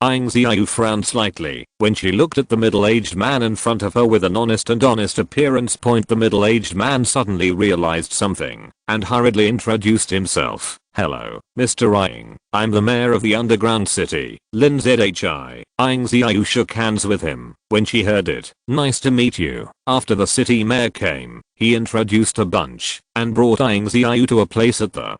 Ying Ziyue frowned slightly when she looked at the middle-aged man in front of her with an honest appearance. The middle-aged man suddenly realized something and hurriedly introduced himself. Hello, Mr. Ying. I'm the mayor of the underground city, Lin Zhi. Ying Ziyue shook hands with him when she heard it. Nice to meet you. After the city mayor came, he introduced a bunch and brought Ying Ziyue to a place at the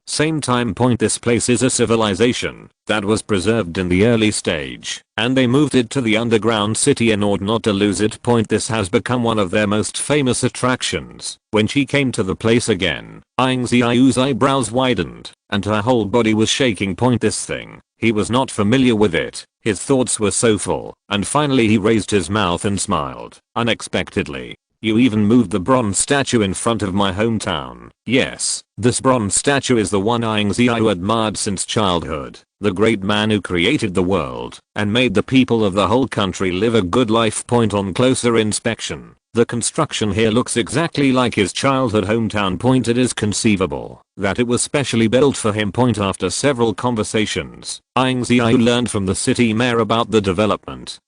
same time. This place is a civilization that was preserved in the early stage, and they moved it to the underground city in order not to lose it. This has become one of their most famous attractions. When she came to the place again, Ying Ziyue's eyebrows widened, and her whole body was shaking. This thing, he was not familiar with it. His thoughts were so full, and finally he raised his mouth and smiled unexpectedly. You even moved the bronze statue in front of my hometown. Yes, this bronze statue is the one Ying Ziyue admired since childhood. the great man who created the world and made the people of the whole country live a good life. On closer inspection, the construction here looks exactly like his childhood hometown. It is conceivable that it was specially built for him. After several conversations, Ying Ziyue learned from the city mayor about the development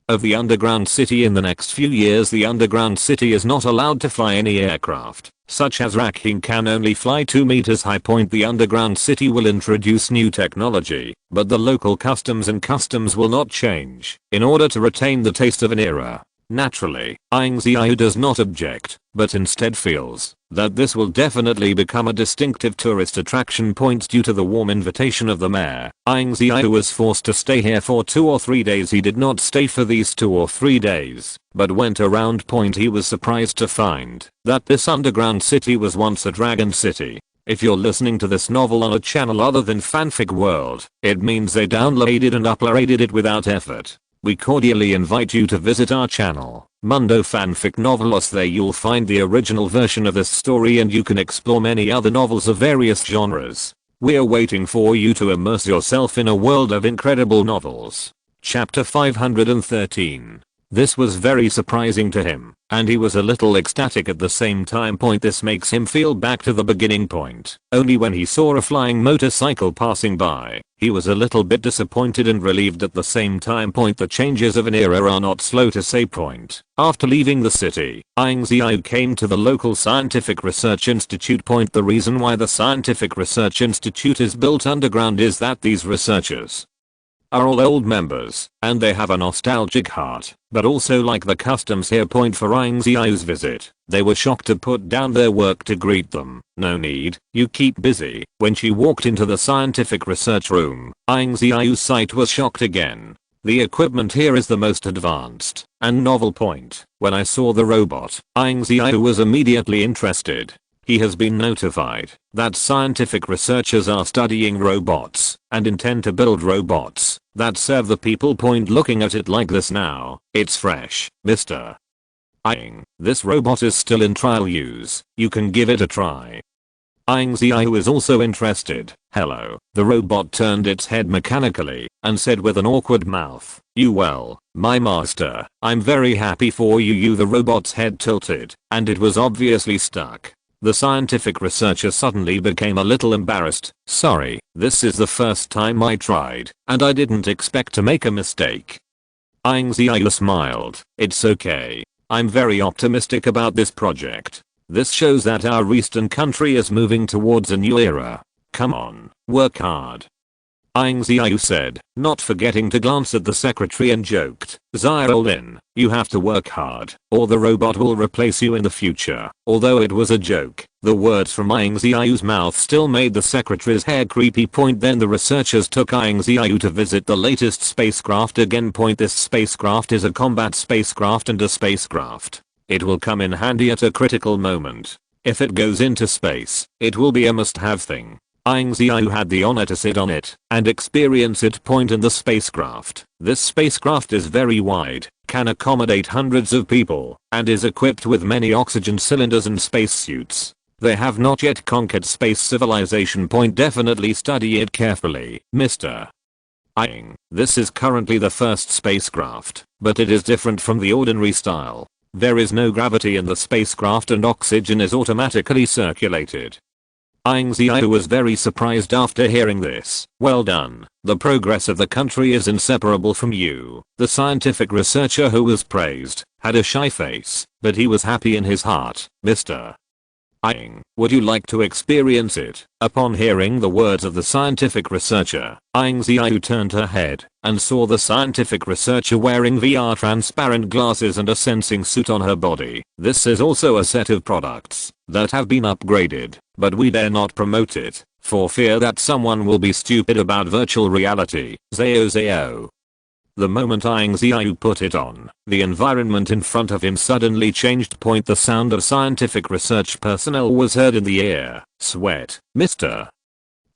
of the underground city. In the next few years, the underground city is not allowed to fly any aircraft, such as Raking can only fly 2 meters high. The underground city will introduce new technology, but the local customs will not change in order to retain the taste of an era. Naturally, Ying Ziyue does not object, but instead feels that this will definitely become a distinctive tourist attraction. Due to the warm invitation of the mayor, Ying Ziyue was forced to stay here for 2 or 3 days. He did not stay for these 2 or 3 days, but went around. He was surprised to find that this underground city was once a dragon city. If you're listening to this novel on a channel other than Fanfic World, it means they downloaded and uploaded it without effort. We cordially invite you to visit our channel, Mundo Fanfic Novelos. There you'll find the original version of this story and you can explore many other novels of various genres. We're waiting for you to immerse yourself in a world of incredible novels. Chapter 513. This was very surprising to him, and he was a little ecstatic at the same time. This makes him feel back to the beginning. Only when he saw a flying motorcycle passing by, he was a little bit disappointed and relieved at the same time. The changes of an era are not slow to say. After leaving the city, Ying Ziyue came to the local scientific research institute. The reason why the scientific research institute is built underground is that these researchers are all old members, and they have a nostalgic heart, but also like the customs here. For Ying Ziyue's visit, they were shocked to put down their work to greet them. No need, you keep busy. When she walked into the scientific research room, Ying Ziyue's sight was shocked again. The equipment here is the most advanced and novel. When I saw the robot, Ying Ziyue was immediately interested. He has been notified that scientific researchers are studying robots and intend to build robots that serve the people. Looking at it like this now, it's fresh, Mr. Ying. This robot is still in trial use. You can give it a try. Ying Ziyue is also interested. Hello. The robot turned its head mechanically and said with an awkward mouth, well, my master, I'm very happy for you. The robot's head tilted, and it was obviously stuck. The scientific researcher suddenly became a little embarrassed. Sorry, this is the first time I tried, and I didn't expect to make a mistake. Ying Ziyue smiled. It's okay. I'm very optimistic about this project. This shows that our eastern country is moving towards a new era. Come on, work hard. Ying Ziyue said, not forgetting to glance at the secretary, and joked, Xiaolin, you have to work hard, or the robot will replace you in the future. Although it was a joke, the words from Ying Ziyue's mouth still made the secretary's hair creepy. Then the researchers took Ying Ziyue to visit the latest spacecraft again. This spacecraft is a combat spacecraft and a spacecraft. It will come in handy at a critical moment. If it goes into space, it will be a must-have thing. Ying Ziyue had the honor to sit on it and experience it. In the spacecraft, this spacecraft is very wide, can accommodate hundreds of people, and is equipped with many oxygen cylinders and spacesuits. They have not yet conquered space civilization. Definitely study it carefully, Mr. Ying. This is currently the first spacecraft, but it is different from the ordinary style. There is no gravity in the spacecraft and oxygen is automatically circulated. Ying Ziyue was very surprised after hearing this. Well done. The progress of the country is inseparable from you. The scientific researcher who was praised had a shy face, but he was happy in his heart. Mr. Ying, would you like to experience it? Upon hearing the words of the scientific researcher, Ying Ziyue turned her head and saw the scientific researcher wearing VR transparent glasses and a sensing suit on her body. This is also a set of products that have been upgraded, but we dare not promote it for fear that someone will be stupid about virtual reality. Zao. The moment Ying Ziyue put it on, the environment in front of him suddenly changed. The sound of scientific research personnel was heard in the air. Sweat, Mr.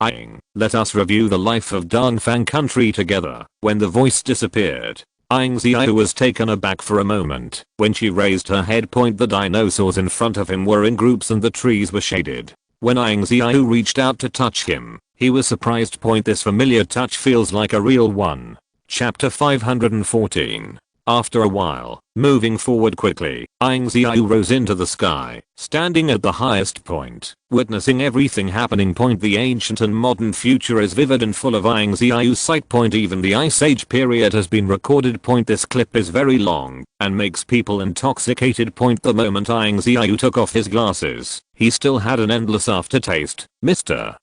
Ying, let us review the life of Dongfang country together. When the voice disappeared, Ying Ziyue was taken aback for a moment. When she raised her head, the dinosaurs in front of him were in groups and the trees were shaded. When Ying Ziyue reached out to touch him, He was surprised. This familiar touch feels like a real one. Chapter 514. After a while, moving forward quickly, Ying Ziyue rose into the sky, standing at the highest point, witnessing everything happening. The ancient and modern future is vivid and full of Ying Ziyue's sight. Even the Ice Age period has been recorded. This clip is very long and makes people intoxicated. The moment Ying Ziyue took off his glasses, he still had an endless aftertaste. Mr.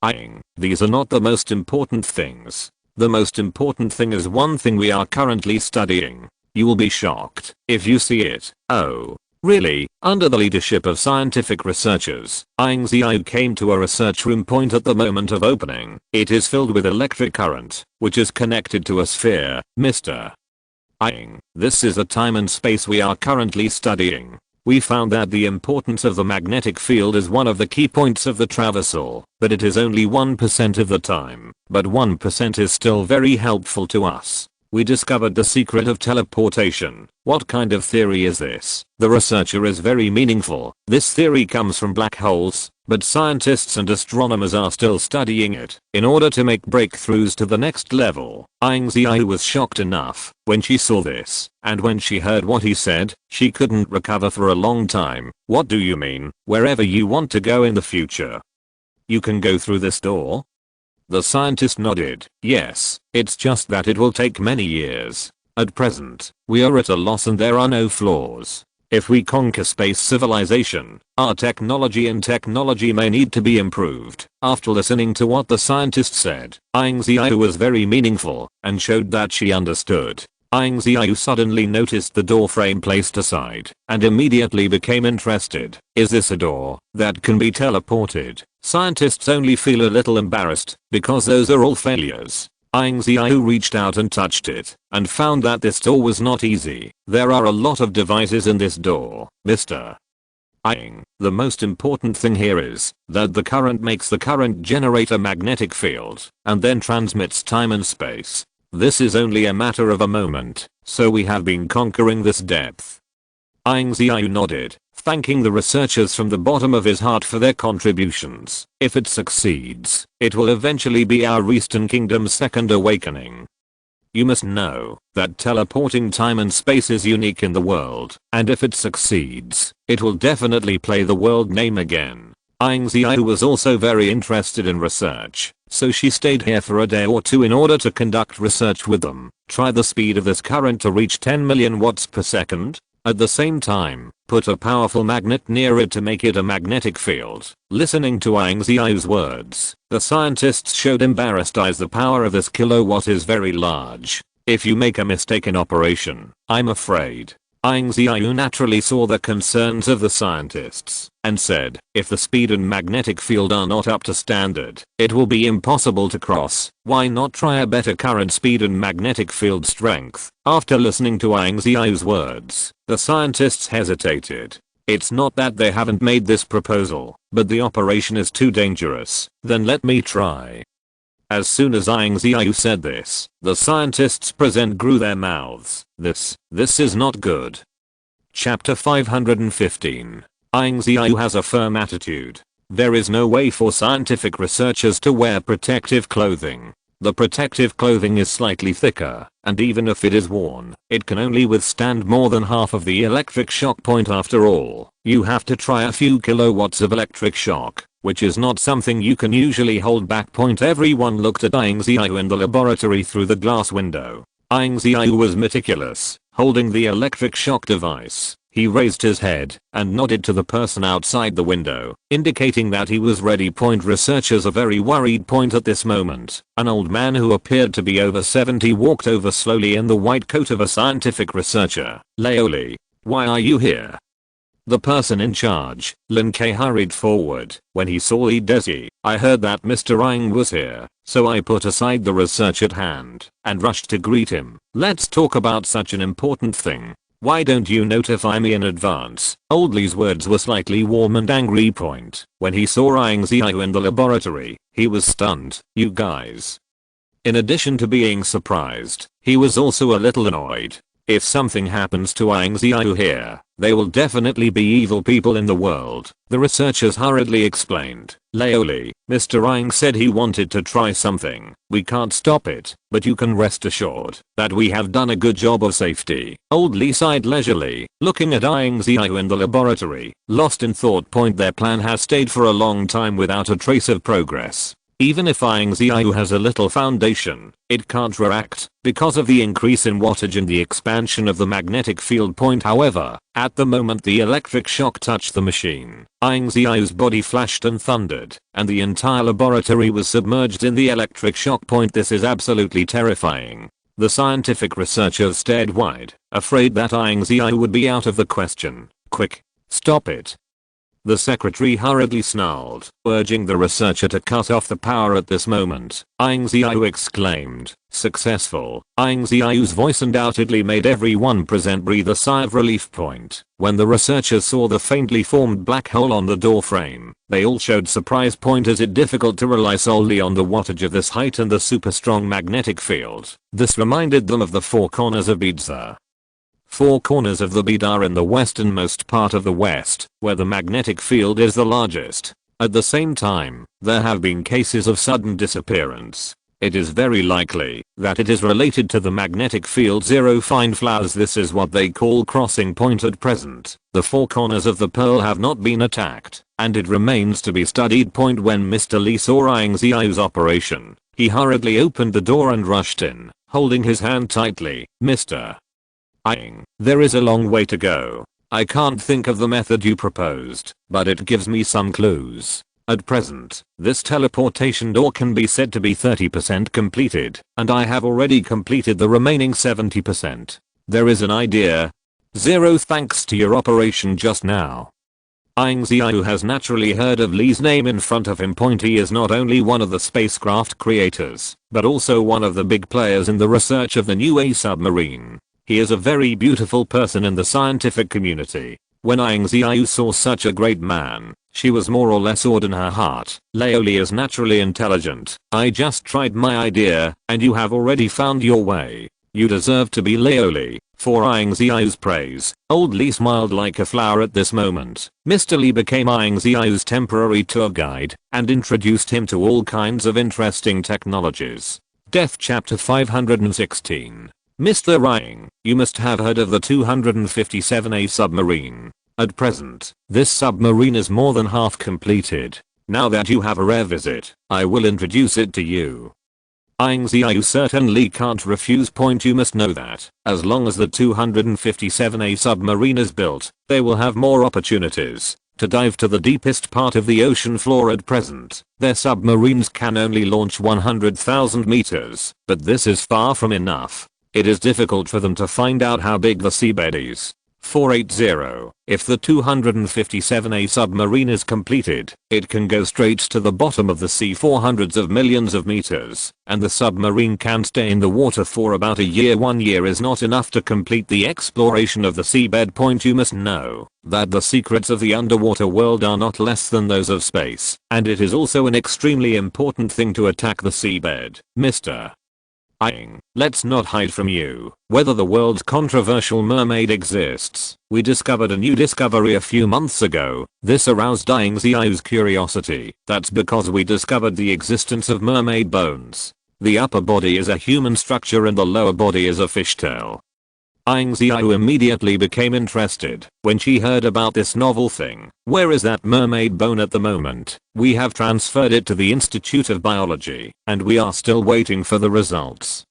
Ying, these are not the most important things. The most important thing is one thing we are currently studying. You will be shocked if you see it. Oh, really? Under the leadership of scientific researchers, Ying Ziyue came to a research room. At the moment of opening, it is filled with electric current, which is connected to a sphere. Mr. Ying, this is the time and space we are currently studying. We found that the importance of the magnetic field is one of the key points of the traversal, but it is only 1% of the time, but 1% is still very helpful to us. We discovered the secret of teleportation. What kind of theory is this? The researcher is very meaningful. This theory comes from black holes, but scientists and astronomers are still studying it in order to make breakthroughs to the next level. Ying Ziyue was shocked enough when she saw this, and when she heard what he said, she couldn't recover for a long time. What do you mean? Wherever you want to go in the future, you can go through this door? The scientist nodded. Yes, it's just that it will take many years. At present, we are at a loss and there are no flaws. If we conquer space civilization, our technology may need to be improved. After listening to what the scientist said, Ying Ziyue was very meaningful and showed that she understood. Ying Ziyue suddenly noticed the door frame placed aside and immediately became interested. Is this a door that can be teleported? Scientists only feel a little embarrassed because those are all failures. Ying Ziyue reached out and touched it and found that this door was not easy. There are a lot of devices in this door, Mr. Ying. The most important thing here is that the current makes the current generate a magnetic field and then transmits time and space. This is only a matter of a moment, so we have been conquering this depth. Ying Ziyue nodded, thanking the researchers from the bottom of his heart for their contributions. If it succeeds, it will eventually be our Eastern Kingdom's second awakening. You must know that teleporting time and space is unique in the world, and if it succeeds, it will definitely play the world name again. Ying Ziyue was also very interested in research, so she stayed here for a day or two in order to conduct research with them. Try the speed of this current to reach 10 million watts per second. At the same time, put a powerful magnet near it to make it a magnetic field. Listening to Ying Ziyue's words, the scientists showed embarrassed eyes. The power of this kilowatt is very large. If you make a mistake in operation, I'm afraid. Ying Ziyue naturally saw the concerns of the scientists and said, if the speed and magnetic field are not up to standard, it will be impossible to cross. Why not try a better current speed and magnetic field strength? After listening to Ying Ziyue's words, the scientists hesitated. It's not that they haven't made this proposal, but the operation is too dangerous. Then let me try. As soon as Ying Ziyue said this, the scientists present grew their mouths. This is not good. Chapter 515. Ying Ziyue has a firm attitude. There is no way for scientific researchers to wear protective clothing. The protective clothing is slightly thicker, and even if it is worn, it can only withstand more than half of the electric shock. After all, you have to try a few kilowatts of electric shock, which is not something you can usually hold back. Everyone looked at Ying Ziyue in the laboratory through the glass window. Ying Ziyue was meticulous, holding the electric shock device. He raised his head and nodded to the person outside the window, indicating that he was ready. Researchers are very worried. At this moment, an old man who appeared to be over 70 walked over slowly in the white coat of a scientific researcher. Laoli, why are you here? The person in charge, Lin Ke, hurried forward. When he saw Li Desi, I heard that Mr. Ying was here, so I put aside the research at hand and rushed to greet him. Let's talk about such an important thing. Why don't you notify me in advance? Old Li's words were slightly warm and angry. When he saw Ying Ziyue in the laboratory, he was stunned. You guys. In addition to being surprised, he was also a little annoyed. If something happens to Ying Ziyue here, they will definitely be evil people in the world, the researchers hurriedly explained. Laoli, Mr. Ying said he wanted to try something. We can't stop it, but you can rest assured that we have done a good job of safety. Old Lee sighed leisurely, looking at Ying Ziyue in the laboratory, lost in thought. Their plan has stayed for a long time without a trace of progress. Even if Ying Ziyue has a little foundation, it can't react because of the increase in wattage and the expansion of the magnetic field. However, at the moment the electric shock touched the machine, Ying Ziyue's body flashed and thundered, and the entire laboratory was submerged in the electric shock. This is absolutely terrifying. The scientific researchers stared wide, afraid that Ying Ziyue would be out of the question. Quick, stop it. The secretary hurriedly snarled, urging the researcher to cut off the power at this moment. Ying Ziyue exclaimed, successful. Ying Ziyue's voice undoubtedly made everyone present breathe a sigh of relief. When the researchers saw the faintly formed black hole on the door frame, they all showed surprise. Is it difficult to rely solely on the wattage of this height and the super strong magnetic field? This reminded them of the four corners of Bidza. Four corners of the bead are in the westernmost part of the West, where the magnetic field is the largest. At the same time, there have been cases of sudden disappearance. It is very likely that it is related to the magnetic field. Zero fine flowers. This is what they call crossing point at present. The four corners of the pearl have not been attacked, and it remains to be studied. When Mr. Lee saw Ying Ziyue's operation, he hurriedly opened the door and rushed in, holding his hand tightly. Mr. Ying, there is a long way to go. I can't think of the method you proposed, but it gives me some clues. At present, this teleportation door can be said to be 30% completed, and I have already completed the remaining 70%. There is an idea. Zero thanks to your operation just now. Ying Ziyue has naturally heard of Lee's name in front of him. He is not only one of the spacecraft creators, but also one of the big players in the research of the new A submarine. He is a very beautiful person in the scientific community. When Ying Ziyue saw such a great man, she was more or less awed in her heart. Laoli is naturally intelligent. I just tried my idea, and you have already found your way. You deserve to be Laoli. For Ying Ziyue's praise, old Lee smiled like a flower at this moment. Mr. Lee became Ying Ziyue's temporary tour guide, and introduced him to all kinds of interesting technologies. Death Chapter 516. Mr. Ying, you must have heard of the 257A submarine. At present, this submarine is more than half completed. Now that you have a rare visit, I will introduce it to you. Ying Ziyue certainly can't refuse. You must know that, as long as the 257A submarine is built, they will have more opportunities to dive to the deepest part of the ocean floor. At present, their submarines can only launch 100,000 meters, but this is far from enough. It is difficult for them to find out how big the seabed is. 480. If the 257A submarine is completed, it can go straight to the bottom of the sea for hundreds of millions of meters, and the submarine can stay in the water for about a year. 1 year is not enough to complete the exploration of the seabed. You must know that the secrets of the underwater world are not less than those of space, and it is also an extremely important thing to attack the seabed. Mr. Ying, let's not hide from you whether the world's controversial mermaid exists. We discovered a new discovery a few months ago. This aroused Ying Ziyue's curiosity. That's because we discovered the existence of mermaid bones. The upper body is a human structure and the lower body is a fishtail. Ying Ziyue immediately became interested when she heard about this novel thing. Where is that mermaid bone at the moment? We have transferred it to the Institute of Biology, and we are still waiting for the results.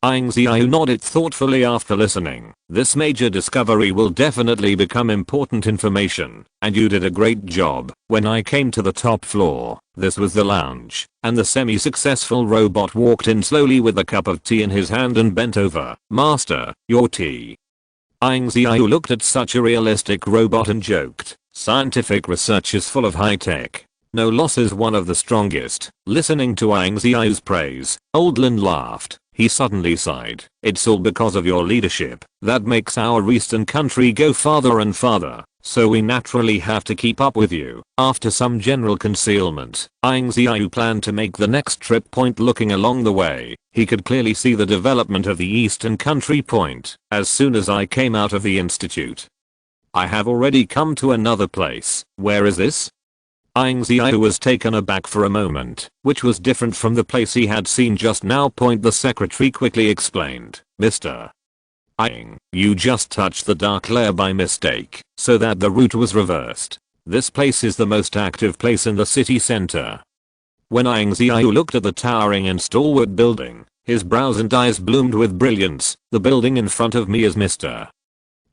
Ying Ziyue nodded thoughtfully after listening. This major discovery will definitely become important information, and you did a great job. When I came to the top floor, this was the lounge, and the semi-successful robot walked in slowly with a cup of tea in his hand and bent over. Master, your tea. Ying Ziyue looked at such a realistic robot and joked. Scientific research is full of high tech. No loss is one of the strongest. Listening to Ying Ziyue's praise, Old Lin laughed. He suddenly sighed. It's all because of your leadership that makes our eastern country go farther and farther, so we naturally have to keep up with you. After some general concealment, Ying Ziyue planned to make the next trip. Looking along the way, He could clearly see the development of the eastern country point as soon as I came out of the institute. I have already come to another place. Where is this? Ying Ziyue was taken aback for a moment, which was different from the place he had seen just now. The secretary quickly explained. Mr. Ying, you just touched the dark layer by mistake, so that the route was reversed. This place is the most active place in the city center. When Ying Ziyue looked at the towering and stalwart building, his brows and eyes bloomed with brilliance. The building in front of me is Mr.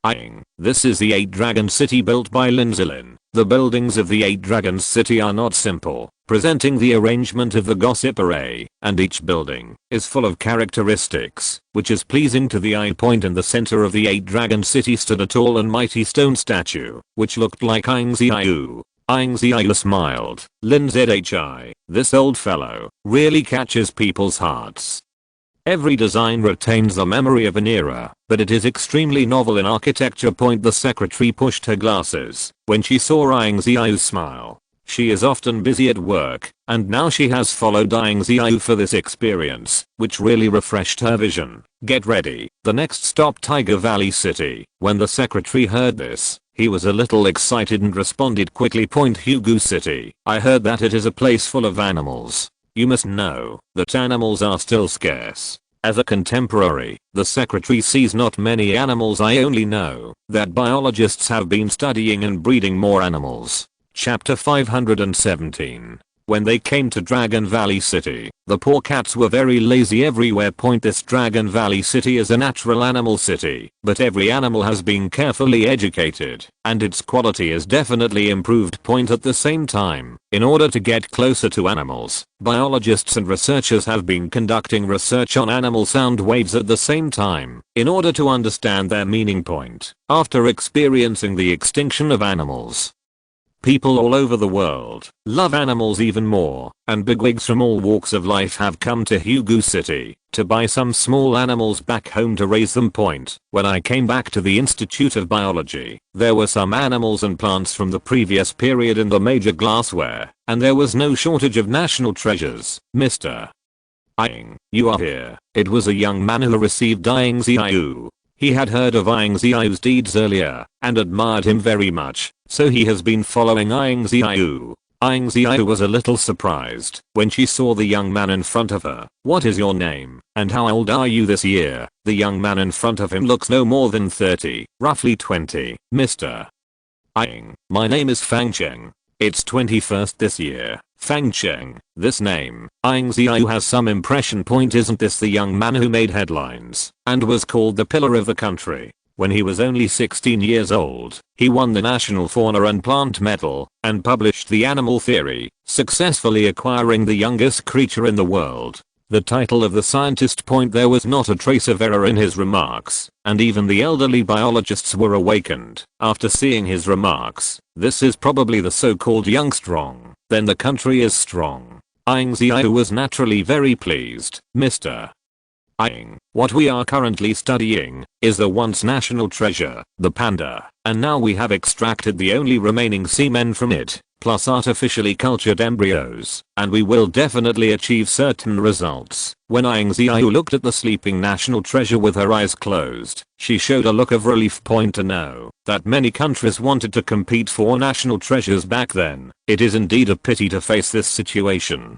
Ying. This is the 8 Dragon City built by Lin. The buildings of the 8 Dragons City are not simple, presenting the arrangement of the gossip array, and each building is full of characteristics, which is pleasing to the eye. In the center of the 8 Dragon City stood a tall and mighty stone statue, which looked like Ying Ziyue. Ying Ziyue smiled. Lin Zhi, this old fellow really catches people's hearts. Every design retains the memory of an era, but it is extremely novel in architecture. The secretary pushed her glasses when she saw Ying Ziyue's smile. She is often busy at work, and now she has followed Ying Ziyue for this experience, which really refreshed her vision. Get ready, the next stop Tiger Valley City. When the secretary heard this, he was a little excited and responded quickly. Hugu City. I heard that it is a place full of animals. You must know that animals are still scarce. As a contemporary, the secretary sees not many animals. I only know that biologists have been studying and breeding more animals. Chapter 517. When they came to Dragon Valley City, the poor cats were very lazy everywhere. This Dragon Valley City is a natural animal city, but every animal has been carefully educated, and its quality is definitely improved. At the same time, in order to get closer to animals, biologists and researchers have been conducting research on animal sound waves at the same time, in order to understand their meaning. After experiencing the extinction of animals, people all over the world love animals even more, and bigwigs from all walks of life have come to Hugu City to buy some small animals back home to raise them. When I came back to the Institute of Biology, there were some animals and plants from the previous period in the major glassware, and there was no shortage of national treasures. Mr. Ying, you are here. It was a young man who received Ying Ziyue. He had heard of Ying Ziyue's deeds earlier and admired him very much, so he has been following Ying Ziyue. Ying Ziyue was a little surprised when she saw the young man in front of her. What is your name, and how old are you this year? The young man in front of him looks no more than 30, roughly 20. Mr. Ying, my name is Fang Cheng. It's 21st this year. Fang Cheng, this name, Ying Ziyue has some impression. Isn't this the young man who made headlines and was called the pillar of the country? When he was only 16 years old, he won the National Fauna and Plant Medal and published The Animal Theory, successfully acquiring the youngest creature in the world. The title of the scientist. There was not a trace of error in his remarks, and even the elderly biologists were awakened after seeing his remarks. This is probably the so-called young strong. Then the country is strong. Ying Ziyue was naturally very pleased. Mr. Ying, what we are currently studying is the once national treasure, the panda, and now we have extracted the only remaining semen from it, plus artificially cultured embryos, and we will definitely achieve certain results. When Ying Ziyue looked at the sleeping national treasure with her eyes closed, she showed a look of relief. To know that many countries wanted to compete for national treasures back then. It is indeed a pity to face this situation.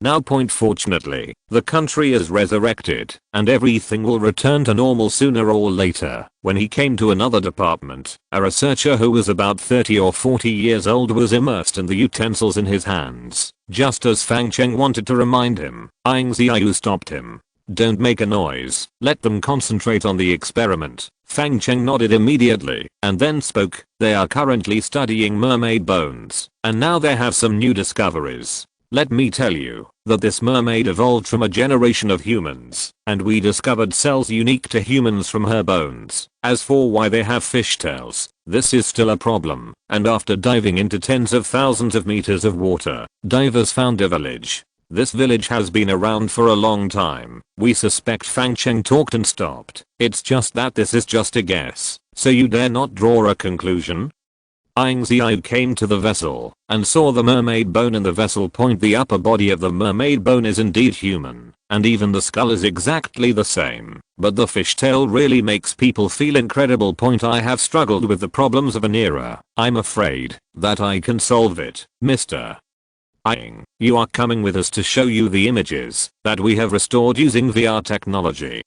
Now. Fortunately, the country is resurrected, and everything will return to normal sooner or later. When he came to another department, a researcher who was about 30 or 40 years old was immersed in the utensils in his hands. Just as Fang Cheng wanted to remind him, Ying Ziyue stopped him. Don't make a noise, let them concentrate on the experiment. Fang Cheng nodded immediately and then spoke. They are currently studying mermaid bones, and now they have some new discoveries. Let me tell you that this mermaid evolved from a generation of humans, and we discovered cells unique to humans from her bones. As for why they have fishtails, this is still a problem, and after diving into tens of thousands of meters of water, divers found a village. This village has been around for a long time. We suspect. Fang Cheng talked and stopped. It's just that this is just a guess, so you dare not draw a conclusion? Ying Ziyue came to the vessel and saw the mermaid bone in the vessel. The upper body of the mermaid bone is indeed human, and even the skull is exactly the same, but the fishtail really makes people feel incredible. I have struggled with the problems of an era. I'm afraid that I can solve it, Mr. Ying. You are coming with us to show you the images that we have restored using VR technology.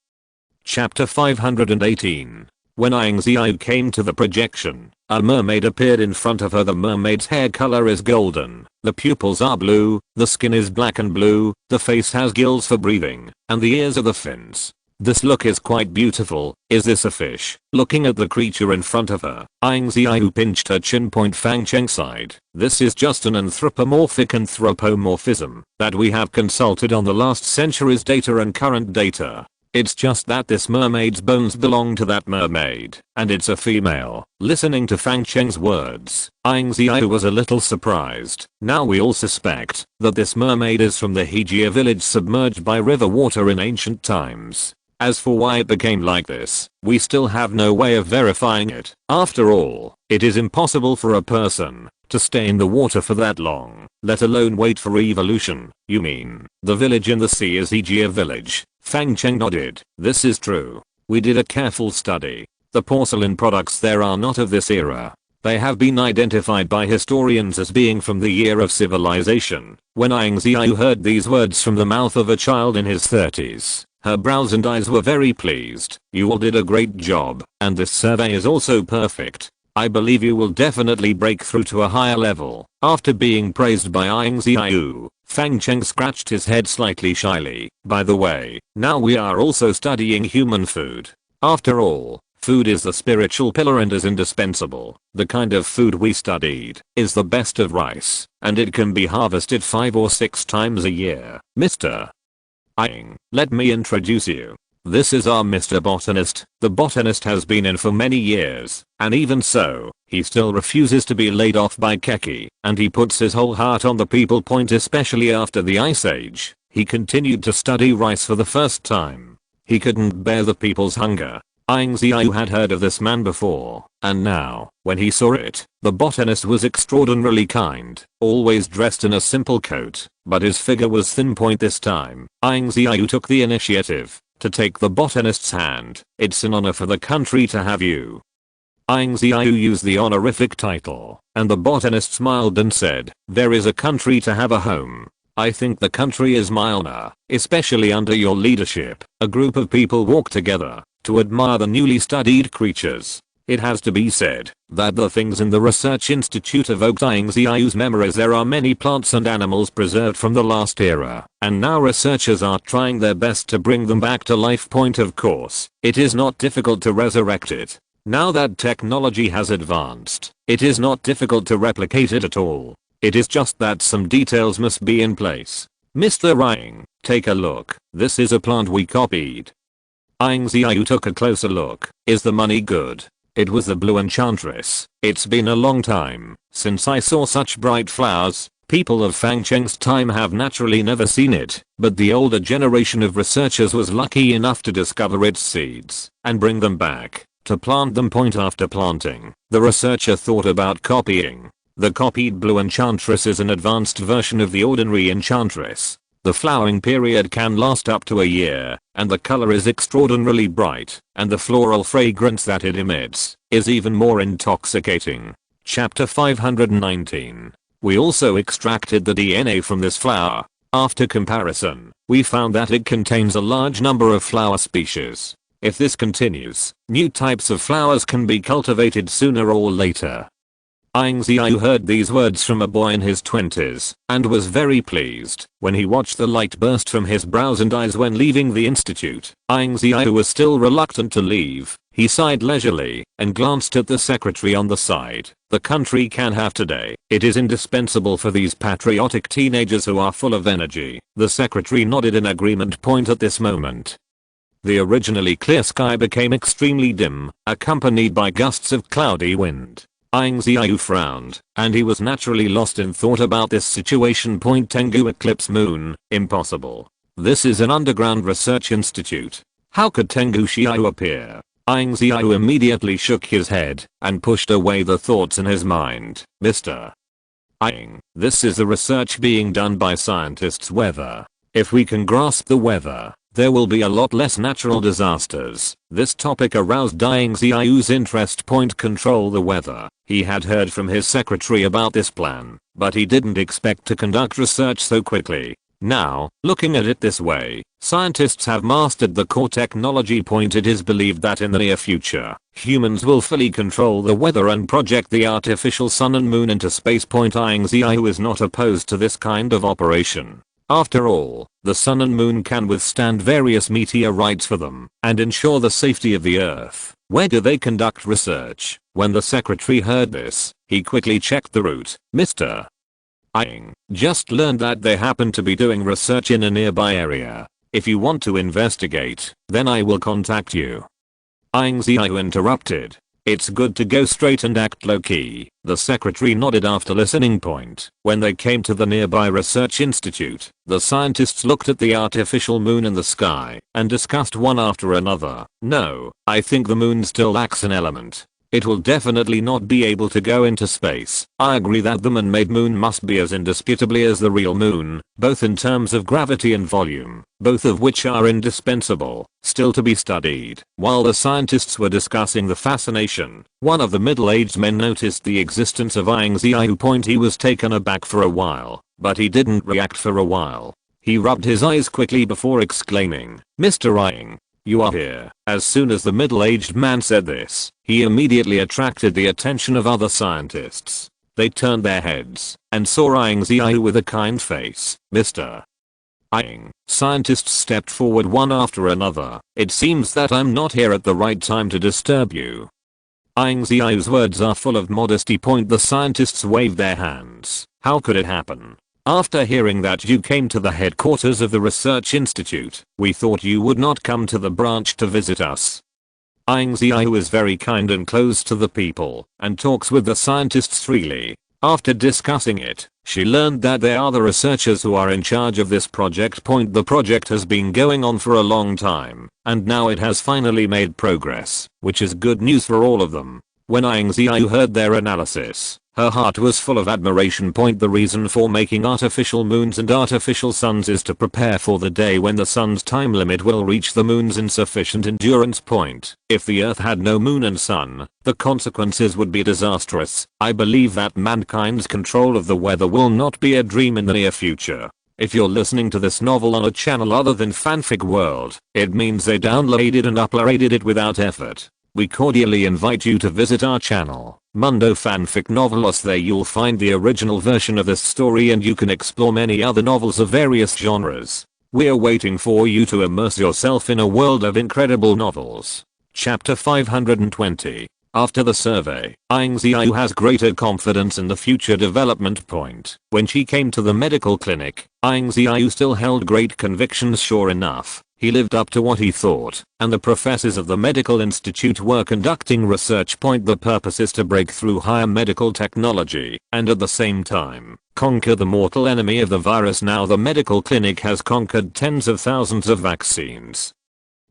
Chapter 518. When Ying Ziyue came to the projection, a mermaid appeared in front of her. The mermaid's hair color is golden, the pupils are blue, the skin is black and blue, the face has gills for breathing, and the ears are the fins. This look is quite beautiful. Is this a fish? Looking at the creature in front of her, Ying Ziyue pinched her chin. Fang Cheng sighed. This is just an anthropomorphism that we have consulted on the last century's data and current data. It's just that this mermaid's bones belong to that mermaid, and it's a female. Listening to Fang Cheng's words, Ying Ziyue was a little surprised. Now we all suspect that this mermaid is from the Xihai village submerged by river water in ancient times. As for why it became like this, we still have no way of verifying it. After all, it is impossible for a person to stay in the water for that long, let alone wait for evolution. You mean, the village in the sea is Xihai village? Fang Cheng nodded. This is true. We did a careful study. The porcelain products there are not of this era. They have been identified by historians as being from the year of civilization. When Ying Ziyue heard these words from the mouth of a child in his 30s, her brows and eyes were very pleased. You all did a great job, and this survey is also perfect. I believe you will definitely break through to a higher level. After being praised by Ying Ziyue, Fang Cheng scratched his head slightly shyly. By the way, now we are also studying human food. After all, food is the spiritual pillar and is indispensable. The kind of food we studied is the best of rice, and it can be harvested 5 or 6 times a year. Mr. Ying, let me introduce you. This is our Mr. Botanist. The botanist has been in for many years, and even so, he still refuses to be laid off by Keki, and he puts his whole heart on the people. Especially after the Ice Age, he continued to study rice for the first time. He couldn't bear the people's hunger. Ying Ziyue had heard of this man before, and now, when he saw it, the botanist was extraordinarily kind, always dressed in a simple coat, but his figure was thin. This time, Ying Ziyue took the initiative to take the botanist's hand. It's an honor for the country to have you. Ying Ziyue used the honorific title, and the botanist smiled and said, there is a country to have a home. I think the country is my honor, especially under your leadership. A group of people walk together to admire the newly studied creatures. It has to be said that the things in the research institute evoked Ying Ziyue's memories. There are many plants and animals preserved from the last era, and now researchers are trying their best to bring them back to life. Of course, it is not difficult to resurrect it. Now that technology has advanced, it is not difficult to replicate it at all. It is just that some details must be in place. Mr. Ying, take a look. This is a plant we copied. Ying Ziyue took a closer look. Is the money good? It was the blue enchantress. It's been a long time since I saw such bright flowers. People of Fang Cheng's time have naturally never seen it, but the older generation of researchers was lucky enough to discover its seeds and bring them back to plant them. After planting, the researcher thought about copying. The copied blue enchantress is an advanced version of the ordinary enchantress. The flowering period can last up to a year, and the color is extraordinarily bright, and the floral fragrance that it emits is even more intoxicating. Chapter 519. We also extracted the DNA from this flower. After comparison, we found that it contains a large number of flower species. If this continues, new types of flowers can be cultivated sooner or later. Ying Ziyue heard these words from a boy in his 20s, and was very pleased when he watched the light burst from his brows and eyes when leaving the institute. Ying Ziyue was still reluctant to leave. He sighed leisurely and glanced at the secretary on the side. The country can have today. It is indispensable for these patriotic teenagers who are full of energy. The secretary nodded in agreement. At this moment, the originally clear sky became extremely dim, accompanied by gusts of cloudy wind. Ying Ziyue frowned, and he was naturally lost in thought about this situation. Tengu eclipse moon, impossible. This is an underground research institute. How could Tengu Xiao appear? Ying Ziyue immediately shook his head and pushed away the thoughts in his mind. Mr. Ying, this is the research being done by scientists. Whether If we can grasp the weather, there will be a lot less natural disasters. This topic aroused Ying Ziyue's interest. Control the weather. He had heard from his secretary about this plan, but he didn't expect to conduct research so quickly. Now, looking at it this way, scientists have mastered the core technology. It is believed that in the near future, humans will fully control the weather and project the artificial sun and moon into space. Ying Ziyue is not opposed to this kind of operation. After all, the sun and moon can withstand various meteorites for them and ensure the safety of the earth. Where do they conduct research? When the secretary heard this, he quickly checked the route. Mr. Ying just learned that they happen to be doing research in a nearby area. If you want to investigate, then I will contact you. Ying Ziyue interrupted. It's good to go straight and act low-key. The secretary nodded after listening. When they came to the nearby research institute, the scientists looked at the artificial moon in the sky and discussed one after another. No, I think the moon still lacks an element. It will definitely not be able to go into space. I agree that the man-made moon must be as indisputably as the real moon, both in terms of gravity and volume, both of which are indispensable, still to be studied. While the scientists were discussing the fascination, one of the middle-aged men noticed the existence of Ying Ziyue. He was taken aback for a while, but he didn't react for a while. He rubbed his eyes quickly before exclaiming, "Mr. Ying, you are here." As soon as the middle-aged man said this, he immediately attracted the attention of other scientists. They turned their heads and saw Ying Ziyue with a kind face. "Mr. Ying." Scientists stepped forward one after another. "It seems that I'm not here at the right time to disturb you." Ying Ziyue's words are full of modesty. The scientists waved their hands. "How could it happen? After hearing that you came to the headquarters of the research institute, we thought you would not come to the branch to visit us." Ying Ziyue is very kind and close to the people and talks with the scientists freely. After discussing it, she learned that they are the researchers who are in charge of this project. The project has been going on for a long time, and now it has finally made progress, which is good news for all of them. When Ying Ziyue heard their analysis, her heart was full of admiration. The reason for making artificial moons and artificial suns is to prepare for the day when the sun's time limit will reach the moon's insufficient endurance. If the earth had no moon and sun, the consequences would be disastrous. I believe that mankind's control of the weather will not be a dream in the near future. If you're listening to this novel on a channel other than Fanfic World, it means they downloaded and uploaded it without effort. We cordially invite you to visit our channel, Mundo Fanfic Novelos. There you'll find the original version of this story and you can explore many other novels of various genres. We're waiting for you to immerse yourself in a world of incredible novels. Chapter 520. After the survey, Ying Ziyue has greater confidence in the future development. When she came to the medical clinic, Ying Ziyue still held great convictions. Sure enough, he lived up to what he thought, and the professors of the medical institute were conducting research. The purpose is to break through higher medical technology, and at the same time, conquer the mortal enemy of the virus. Now the medical clinic has conquered tens of thousands of vaccines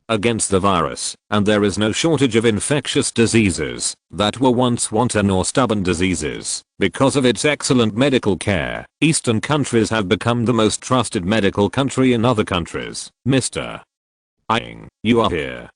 against the virus, and there is no shortage of infectious diseases that were once wanton or stubborn diseases. Because of its excellent medical care, Eastern countries have become the most trusted medical country in other countries. "Mr. Ying, you are here."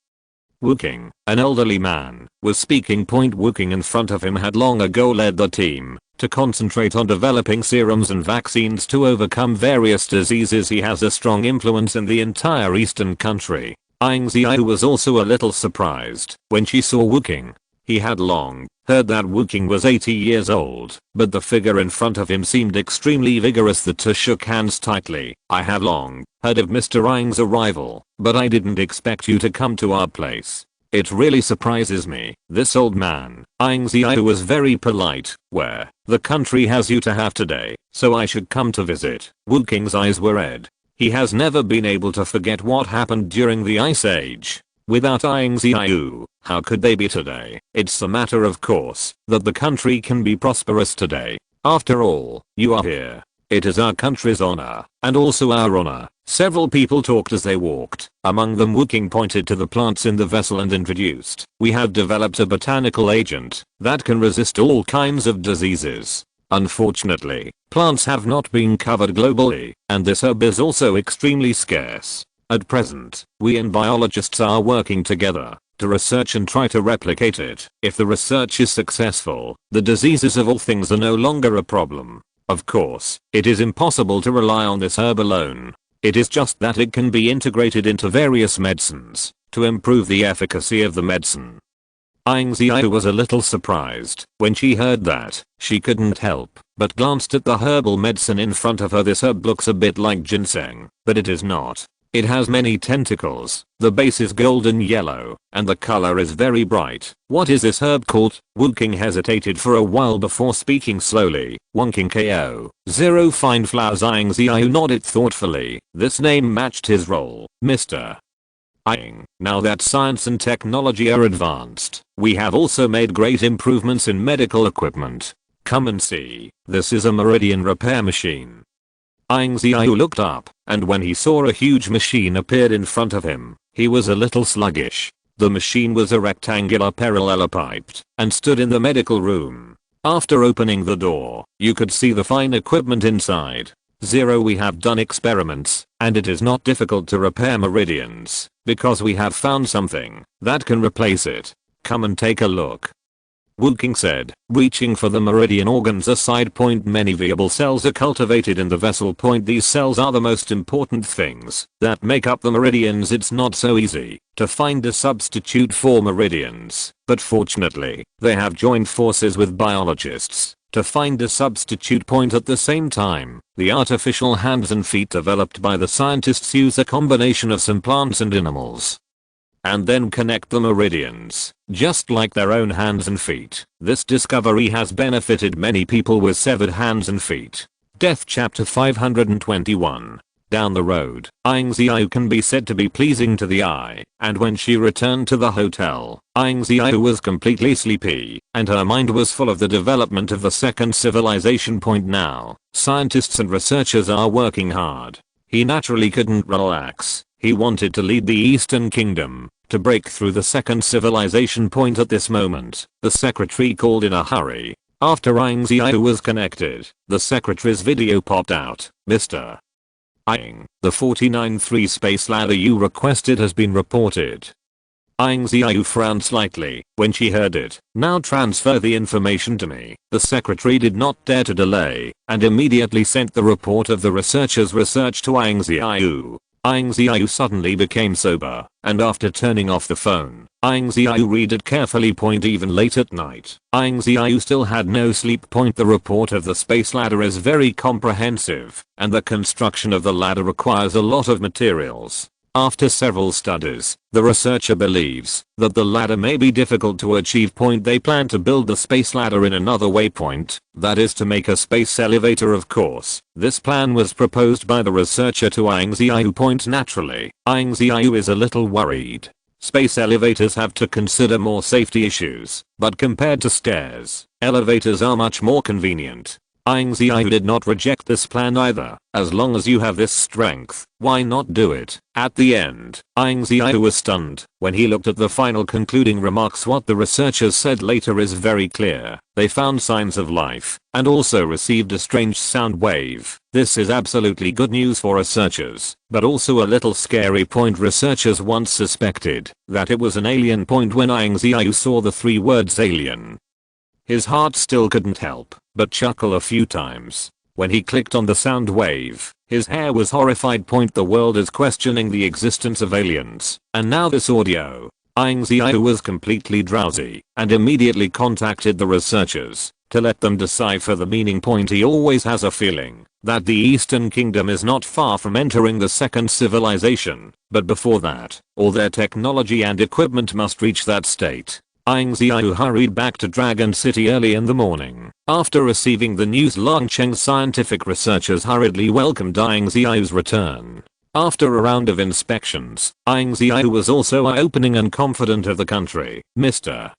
Wuking, an elderly man, was speaking. Wuking in front of him had long ago led the team to concentrate on developing serums and vaccines to overcome various diseases. He has a strong influence in the entire Eastern country. Ying Ziyue was also a little surprised when she saw Wuking. He had long heard that Wuking was 80 years old, but the figure in front of him seemed extremely vigorous. The two shook hands tightly. "I have long heard of Mr. Ying's arrival, but I didn't expect you to come to our place. It really surprises me." This old man, Ying Ziyue, was very polite. "Where the country has you to have today, so I should come to visit." Wuking's eyes were red. He has never been able to forget what happened during the Ice Age. Without Ying Ziyue, how could they be today? It's a matter of course that the country can be prosperous today. After all, you are here. It is our country's honor, and also our honor. Several people talked as they walked. Among them, Wuking pointed to the plants in the vessel and introduced, "We have developed a botanical agent that can resist all kinds of diseases. Unfortunately, plants have not been covered globally, and this herb is also extremely scarce. At present, we and biologists are working together to research and try to replicate it. If the research is successful, the diseases of all things are no longer a problem. Of course, it is impossible to rely on this herb alone. It is just that it can be integrated into various medicines to improve the efficacy of the medicine. Ying Ziyue was a little surprised when she heard that. She couldn't help but glanced at the herbal medicine in front of her. This herb looks a bit like ginseng, but it is not. It has many tentacles, the base is golden yellow, and the color is very bright. What is this herb called? Wu King hesitated for a while before speaking slowly. Wonking ko. 0 fine flowers. Ying Ziyue nodded thoughtfully. This name matched his role. Mr. Ying. Now that science and technology are advanced, we have also made great improvements in medical equipment. Come and see. This is a meridian repair machine. Ying Ziyue looked up, and when he saw a huge machine appeared in front of him, he was a little sluggish. The machine was a rectangular parallelepiped and stood in the medical room. After opening the door, you could see the fine equipment inside. We have done experiments, and it is not difficult to repair meridians, because we have found something that can replace it. Come and take a look. Wu King said, reaching for the meridian organs. A side point. Many viable cells are cultivated in the vessel point. These cells are the most important things that make up the meridians. It's not so easy to find a substitute for meridians, but fortunately, they have joined forces with biologists to find a substitute point. At the same time, the artificial hands and feet developed by the scientists use a combination of some plants and animals and then connect the meridians, just like their own hands and feet. This discovery has benefited many people with severed hands and feet. Death Chapter 521. Down the road, Ying Ziyue can be said to be pleasing to the eye, and when she returned to the hotel, Ying Ziyue was completely sleepy, and her mind was full of the development of the second civilization point. Now, scientists and researchers are working hard. He naturally couldn't relax. He wanted to lead the Eastern Kingdom to break through the second civilization point. At this moment, the secretary called in a hurry. After Ying Ziyue was connected, the secretary's video popped out. Mr. Ying, the 49-3 space ladder you requested has been reported. Ying Ziyue frowned slightly when she heard it. Now transfer the information to me. The secretary did not dare to delay and immediately sent the report of the researchers' research to Ying Ziyue. Ying Ziyue suddenly became sober, and after turning off the phone, Ying Ziyue read it carefully. Even late at night, Ying Ziyue still had no sleep. The report of the space ladder is very comprehensive, and the construction of the ladder requires a lot of materials. After several studies, the researcher believes that the ladder may be difficult to achieve. They plan to build the space ladder in another waypoint, that is to make a space elevator. Of course, this plan was proposed by the researcher to Ying Ziyue. Naturally, Ying Ziyue is a little worried. Space elevators have to consider more safety issues, but compared to stairs, elevators are much more convenient. Ying Ziyue did not reject this plan either. As long as you have this strength, why not do it? At the end, Ying Ziyue was stunned when he looked at the final concluding remarks. What the researchers said later is very clear. They found signs of life and also received a strange sound wave. This is absolutely good news for researchers, but also a little scary. Researchers once suspected that it was an alien. When Ying Ziyue saw the 3 words alien, his heart still couldn't help but chuckle a few times. When he clicked on the sound wave, his hair was horrified. The world is questioning the existence of aliens, and now this audio. Ying Ziyue was completely drowsy and immediately contacted the researchers to let them decipher the meaning. He always has a feeling that the Eastern Kingdom is not far from entering the second civilization, but before that, all their technology and equipment must reach that state. Ying Ziyue hurried back to Dragon City early in the morning. After receiving the news, Longcheng's scientific researchers hurriedly welcomed Ying Ziyue's return. After a round of inspections, Ying Ziyue was also eye-opening and confident of the country. Mr.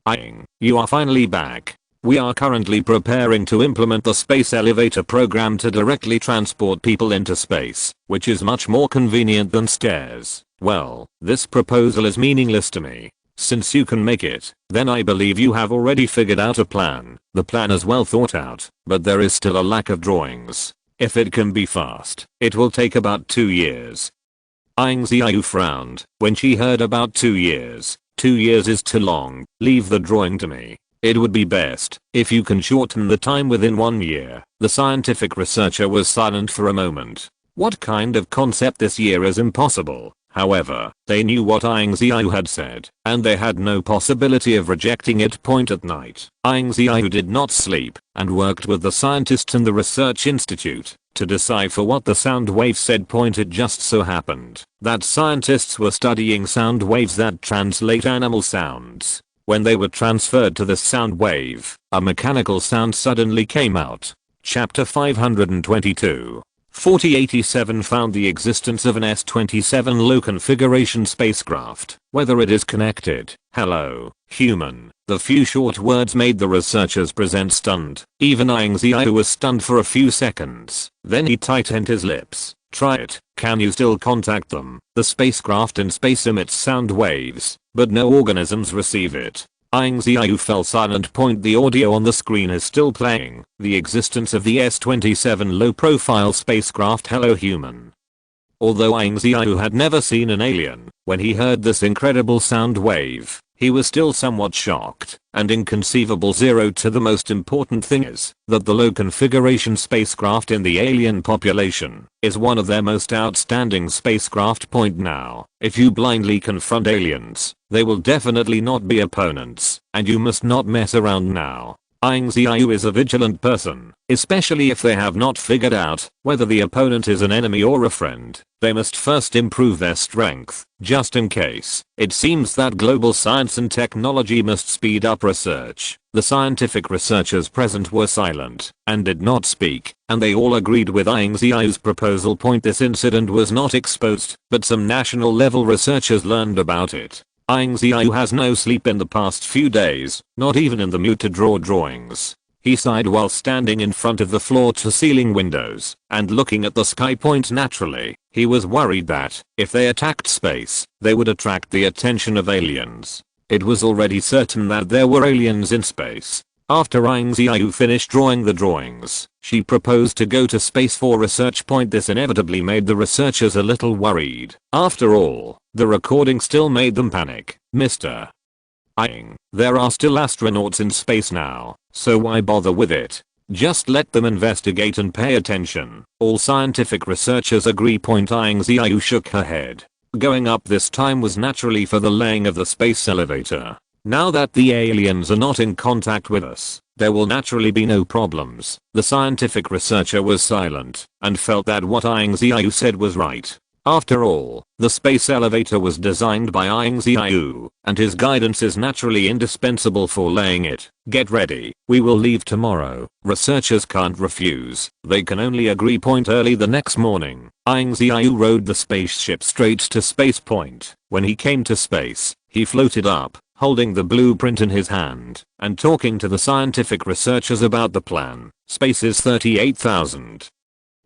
Ying, you are finally back. We are currently preparing to implement the space elevator program to directly transport people into space, which is much more convenient than stairs. Well, this proposal is meaningless to me. Since you can make it, then I believe you have already figured out a plan. The plan is well thought out, but there is still a lack of drawings. If it can be fast, it will take about 2 years. Ying Ziyue frowned when she heard about 2 years. 2 years is too long. Leave the drawing to me. It would be best if you can shorten the time within 1 year. The scientific researcher was silent for a moment. What kind of concept this year is impossible? However, they knew what Ying Ziyue had said, and they had no possibility of rejecting it. Point at night, Ying Ziyue did not sleep, and worked with the scientists in the research institute to decipher what the sound wave said. Point it just so happened that scientists were studying sound waves that translate animal sounds. When they were transferred to this sound wave, a mechanical sound suddenly came out. Chapter 522. 4087 found the existence of an S-27 low configuration spacecraft. Whether it is connected. Hello, human. The few short words made the researchers present stunned. Even Ying Ziyue was stunned for a few seconds. Then he tightened his lips. Try it. Can you still contact them? The spacecraft in space emits sound waves, but no organisms receive it. Ying Ziyue fell silent. The audio on the screen is still playing. The existence of the S-27 low-profile spacecraft. Hello human. Although Ying Ziyue had never seen an alien, when he heard this incredible sound wave, he was still somewhat shocked and inconceivable. The most important thing is that the low configuration spacecraft in the alien population is one of their most outstanding spacecraft. Now, if you blindly confront aliens, they will definitely not be opponents, and you must not mess around now. Ying Ziyue is a vigilant person, especially if they have not figured out whether the opponent is an enemy or a friend. They must first improve their strength, just in case. It seems that global science and technology must speed up research. The scientific researchers present were silent and did not speak, and they all agreed with Ying Ziyue's proposal. This incident was not exposed, but some national level researchers learned about it. Ying Ziyue has no sleep in the past few days, not even in the mood to draw drawings. He sighed while standing in front of the floor-to-ceiling windows and looking at the sky. Naturally, he was worried that, if they attacked space, they would attract the attention of aliens. It was already certain that there were aliens in space. After Ying Ziyue finished drawing the drawings, she proposed to go to space for research. This inevitably made the researchers a little worried. After all, the recording still made them panic. Mr. Ying, there are still astronauts in space now, so why bother with it? Just let them investigate and pay attention. All scientific researchers agree. Ying Ziyue shook her head. Going up this time was naturally for the laying of the space elevator. Now that the aliens are not in contact with us, there will naturally be no problems. The scientific researcher was silent and felt that what Ying Ziyue said was right. After all, the space elevator was designed by Ying Ziyue, and his guidance is naturally indispensable for laying it. Get ready, we will leave tomorrow. Researchers can't refuse, they can only agree. Early the next morning, Ying Ziyue rode the spaceship straight to space. When he came to space, he floated up, holding the blueprint in his hand, and talking to the scientific researchers about the plan. Space is 38,000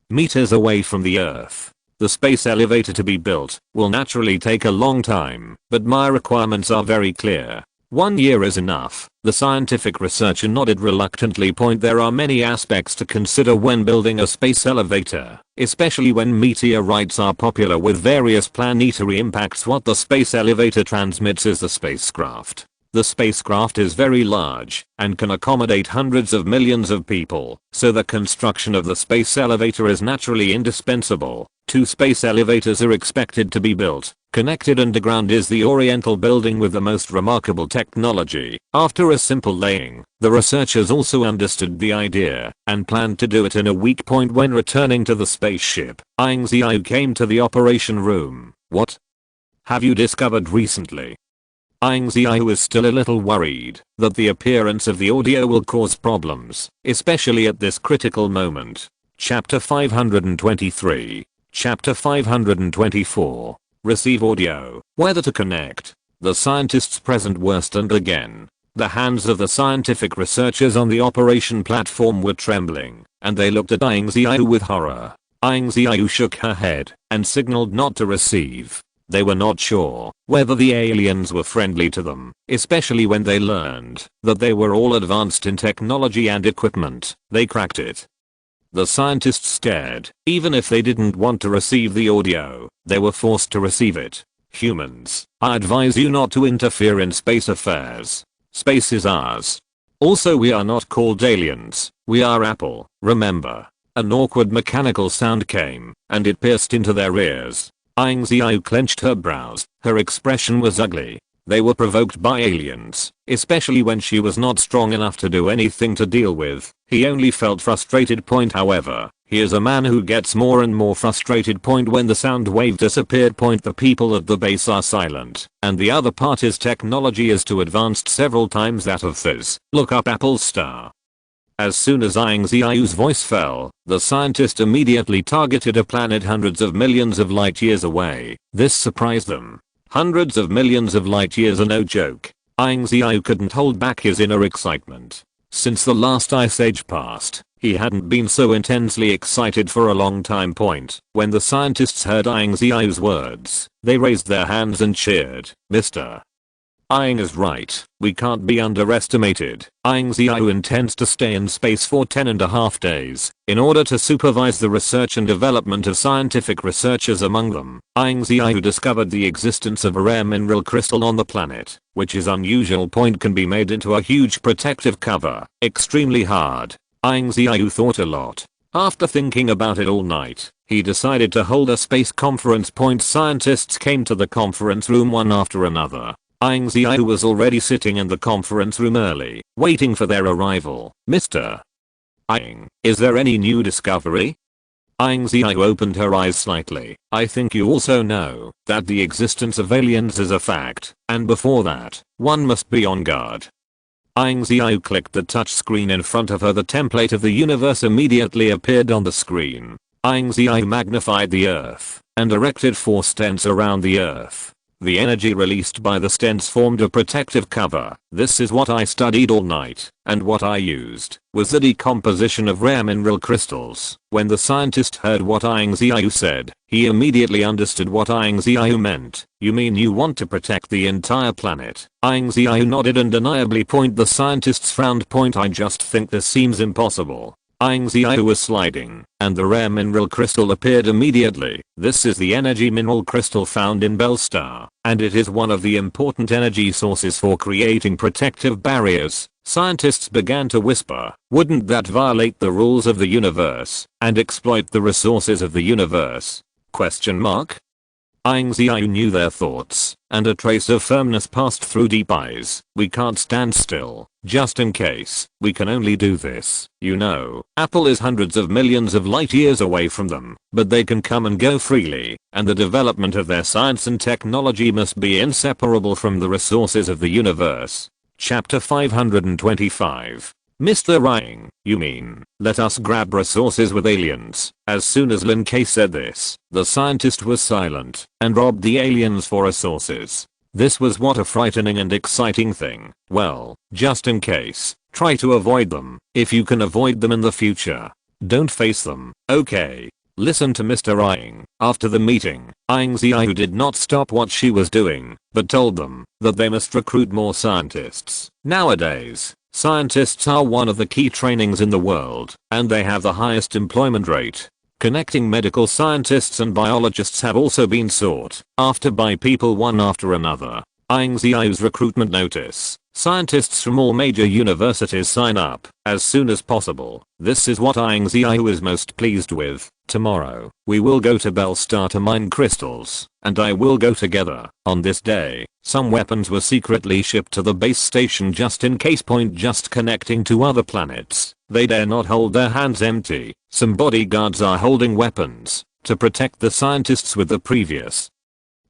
meters away from the Earth. The space elevator to be built will naturally take a long time, but my requirements are very clear. 1 year is enough. The scientific researcher nodded reluctantly. There are many aspects to consider when building a space elevator, especially when meteorites are popular with various planetary impacts. What the space elevator transmits is the spacecraft. The spacecraft is very large and can accommodate hundreds of millions of people, so the construction of the space elevator is naturally indispensable. 2 space elevators are expected to be built. Connected underground is the Oriental building with the most remarkable technology. After a simple laying, the researchers also understood the idea and planned to do it in a week. When returning to the spaceship, Ying Ziyue came to the operation room. What have you discovered recently? Ying Ziyue is still a little worried that the appearance of the audio will cause problems, especially at this critical moment. Chapter 523. Chapter 524. Receive audio. Whether to connect. The scientists present were stunned again. The hands of the scientific researchers on the operation platform were trembling, and they looked at Ying Ziyue with horror. Ying Ziyue shook her head and signaled not to receive. They were not sure whether the aliens were friendly to them, especially when they learned that they were all advanced in technology and equipment. They cracked it. The scientists stared. Even if they didn't want to receive the audio, they were forced to receive it. Humans, I advise you not to interfere in space affairs. Space is ours. Also, we are not called aliens, we are Apple, remember. An awkward mechanical sound came, and it pierced into their ears. Ying Ziyue clenched her brows. Her expression was ugly. They were provoked by aliens, especially when she was not strong enough to do anything to deal with. He only felt frustrated. However, he is a man who gets more and more frustrated. When the sound wave disappeared. The people at the base are silent, and the other part is technology is too advanced, several times that of this. Look up Apple's star. As soon as Ying Ziyue's voice fell, the scientist immediately targeted a planet hundreds of millions of light years away. This surprised them. Hundreds of millions of light years are no joke. Ying Ziyue couldn't hold back his inner excitement. Since the last ice age passed, he hadn't been so intensely excited for a long time. When the scientists heard Ying Ziyue's words, they raised their hands and cheered. Mr. Ying is right. We can't be underestimated. Ying Ziyue intends to stay in space for 10.5 days in order to supervise the research and development of scientific researchers. Among them, Ying Ziyue discovered the existence of a rare mineral crystal on the planet, which is unusual. Can be made into a huge protective cover, extremely hard. Ying Ziyue thought a lot. After thinking about it all night, he decided to hold a space conference. Scientists came to the conference room one after another. Ying Ziyue was already sitting in the conference room early, waiting for their arrival. Mr. Ying, is there any new discovery? Ying Ziyue opened her eyes slightly. I think you also know that the existence of aliens is a fact, and before that, one must be on guard. Ying Ziyue clicked the touch screen in front of her. The template of the universe immediately appeared on the screen. Ying Ziyue magnified the earth and erected 4 stents around the earth. The energy released by the stents formed a protective cover. This is what I studied all night, and what I used was the decomposition of rare mineral crystals. When the scientist heard what Ying Ziyue said, he immediately understood what Ying Ziyue meant. You mean you want to protect the entire planet? Ying Ziyue nodded undeniably. The scientists frowned. I just think this seems impossible. Ying Ziyue was sliding, and the rare mineral crystal appeared immediately. This is the energy mineral crystal found in Bell Star, and it is one of the important energy sources for creating protective barriers. Scientists began to whisper, wouldn't that violate the rules of the universe and exploit the resources of the universe? Ying Ziyue knew their thoughts, and a trace of firmness passed through deep eyes. We can't stand still, just in case. We can only do this. You know, Apple is hundreds of millions of light years away from them, but they can come and go freely, and the development of their science and technology must be inseparable from the resources of the universe. Chapter 525. Mr. Ying, you mean, let us grab resources with aliens? As soon as Lin K said this, the scientist was silent, and robbed the aliens for resources. This was what a frightening and exciting thing. Well, just in case, try to avoid them, if you can avoid them in the future. Don't face them, okay? Listen to Mr. Ying. After the meeting, Ying Ziyue did not stop what she was doing, but told them that they must recruit more scientists. Nowadays, scientists are one of the key trainings in the world, and they have the highest employment rate. Connecting medical scientists and biologists have also been sought after by people one after another. Ying Ziyue's recruitment notice. Scientists from all major universities sign up as soon as possible. This is what Ying Ziyue is most pleased with. Tomorrow, we will go to Bell Star to mine crystals, and I will go together. On this day, some weapons were secretly shipped to the base station just in case. Just connecting to other planets. They dare not hold their hands empty. Some bodyguards are holding weapons to protect the scientists with the previous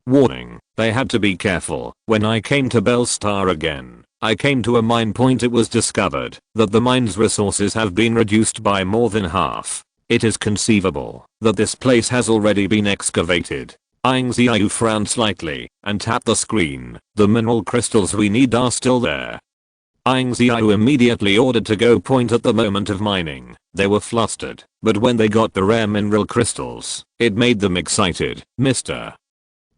warning. They had to be careful. When I came to Bell Star again, I came to a mine. It was discovered that the mine's resources have been reduced by more than half. It is conceivable that this place has already been excavated. Ying Ziyue frowned slightly and tapped the screen. The mineral crystals we need are still there. Ying Ziyue immediately ordered to go. At the moment of mining, they were flustered, but when they got the rare mineral crystals, it made them excited. Mr.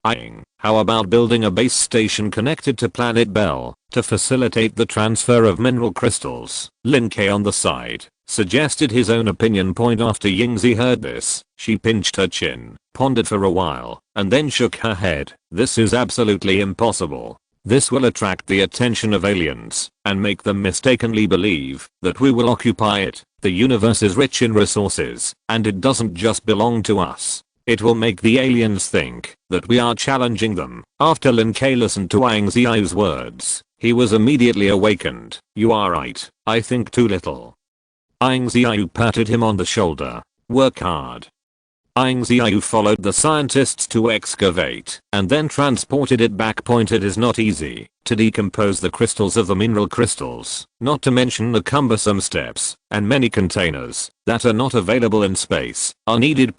Ying, how about building a base station connected to planet Bell to facilitate the transfer of mineral crystals? Lin K on the side suggested his own opinion. After Ying Ziyue heard this, she pinched her chin, pondered for a while, and then shook her head. This is absolutely impossible. This will attract the attention of aliens and make them mistakenly believe that we will occupy it. The universe is rich in resources, and it doesn't just belong to us. It will make the aliens think that we are challenging them. After Lin K listened to Ying Ziyue's words, he was immediately awakened. You are right, I think too little. Ying Ziyue patted him on the shoulder. Work hard. Ying Ziyue followed the scientists to excavate and then transported it back. It is not easy to decompose the crystals of the mineral crystals, not to mention the cumbersome steps and many containers that are not available in space are needed.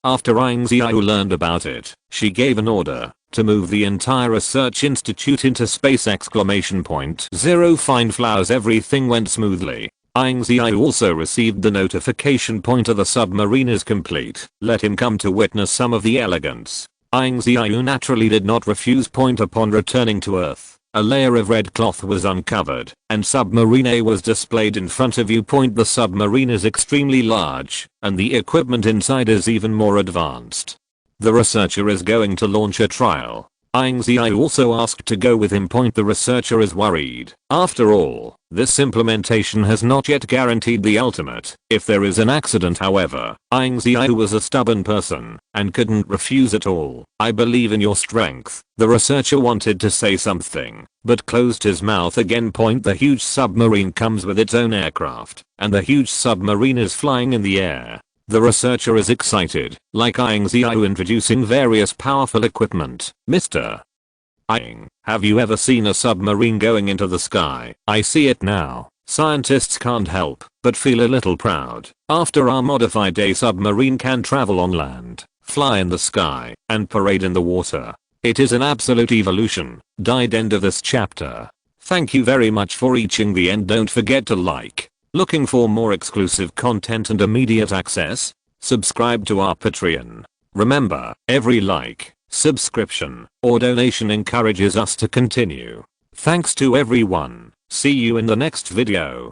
After Ying Ziyue learned about it, she gave an order to move the entire research institute into space! 0 Find flowers. Everything went smoothly. Ying Ziyue also received the notification the submarine is complete. Let him come to witness some of the elegance. Ying Ziyue naturally did not refuse. Upon returning to Earth, a layer of red cloth was uncovered and submarine A was displayed in front of you. The submarine is extremely large and the equipment inside is even more advanced. The researcher is going to launch a trial. Ying Ziyue also asked to go with him. The researcher is worried. After all, this implementation has not yet guaranteed the ultimate. If there is an accident, however, Ying Ziyue was a stubborn person and couldn't refuse at all. I believe in your strength. The researcher wanted to say something, but closed his mouth again. The huge submarine comes with its own aircraft, and the huge submarine is flying in the air. The researcher is excited, like Ying Ziyue introducing various powerful equipment. Mr. Ying, have you ever seen a submarine going into the sky? I see it now. Scientists can't help but feel a little proud. After our modified A submarine can travel on land, fly in the sky, and parade in the water. It is an absolute evolution. End of this chapter. Thank you very much for reaching the end. Don't forget to like. Looking for more exclusive content and immediate access? Subscribe to our Patreon. Remember, every like, subscription, or donation encourages us to continue. Thanks to everyone. See you in the next video.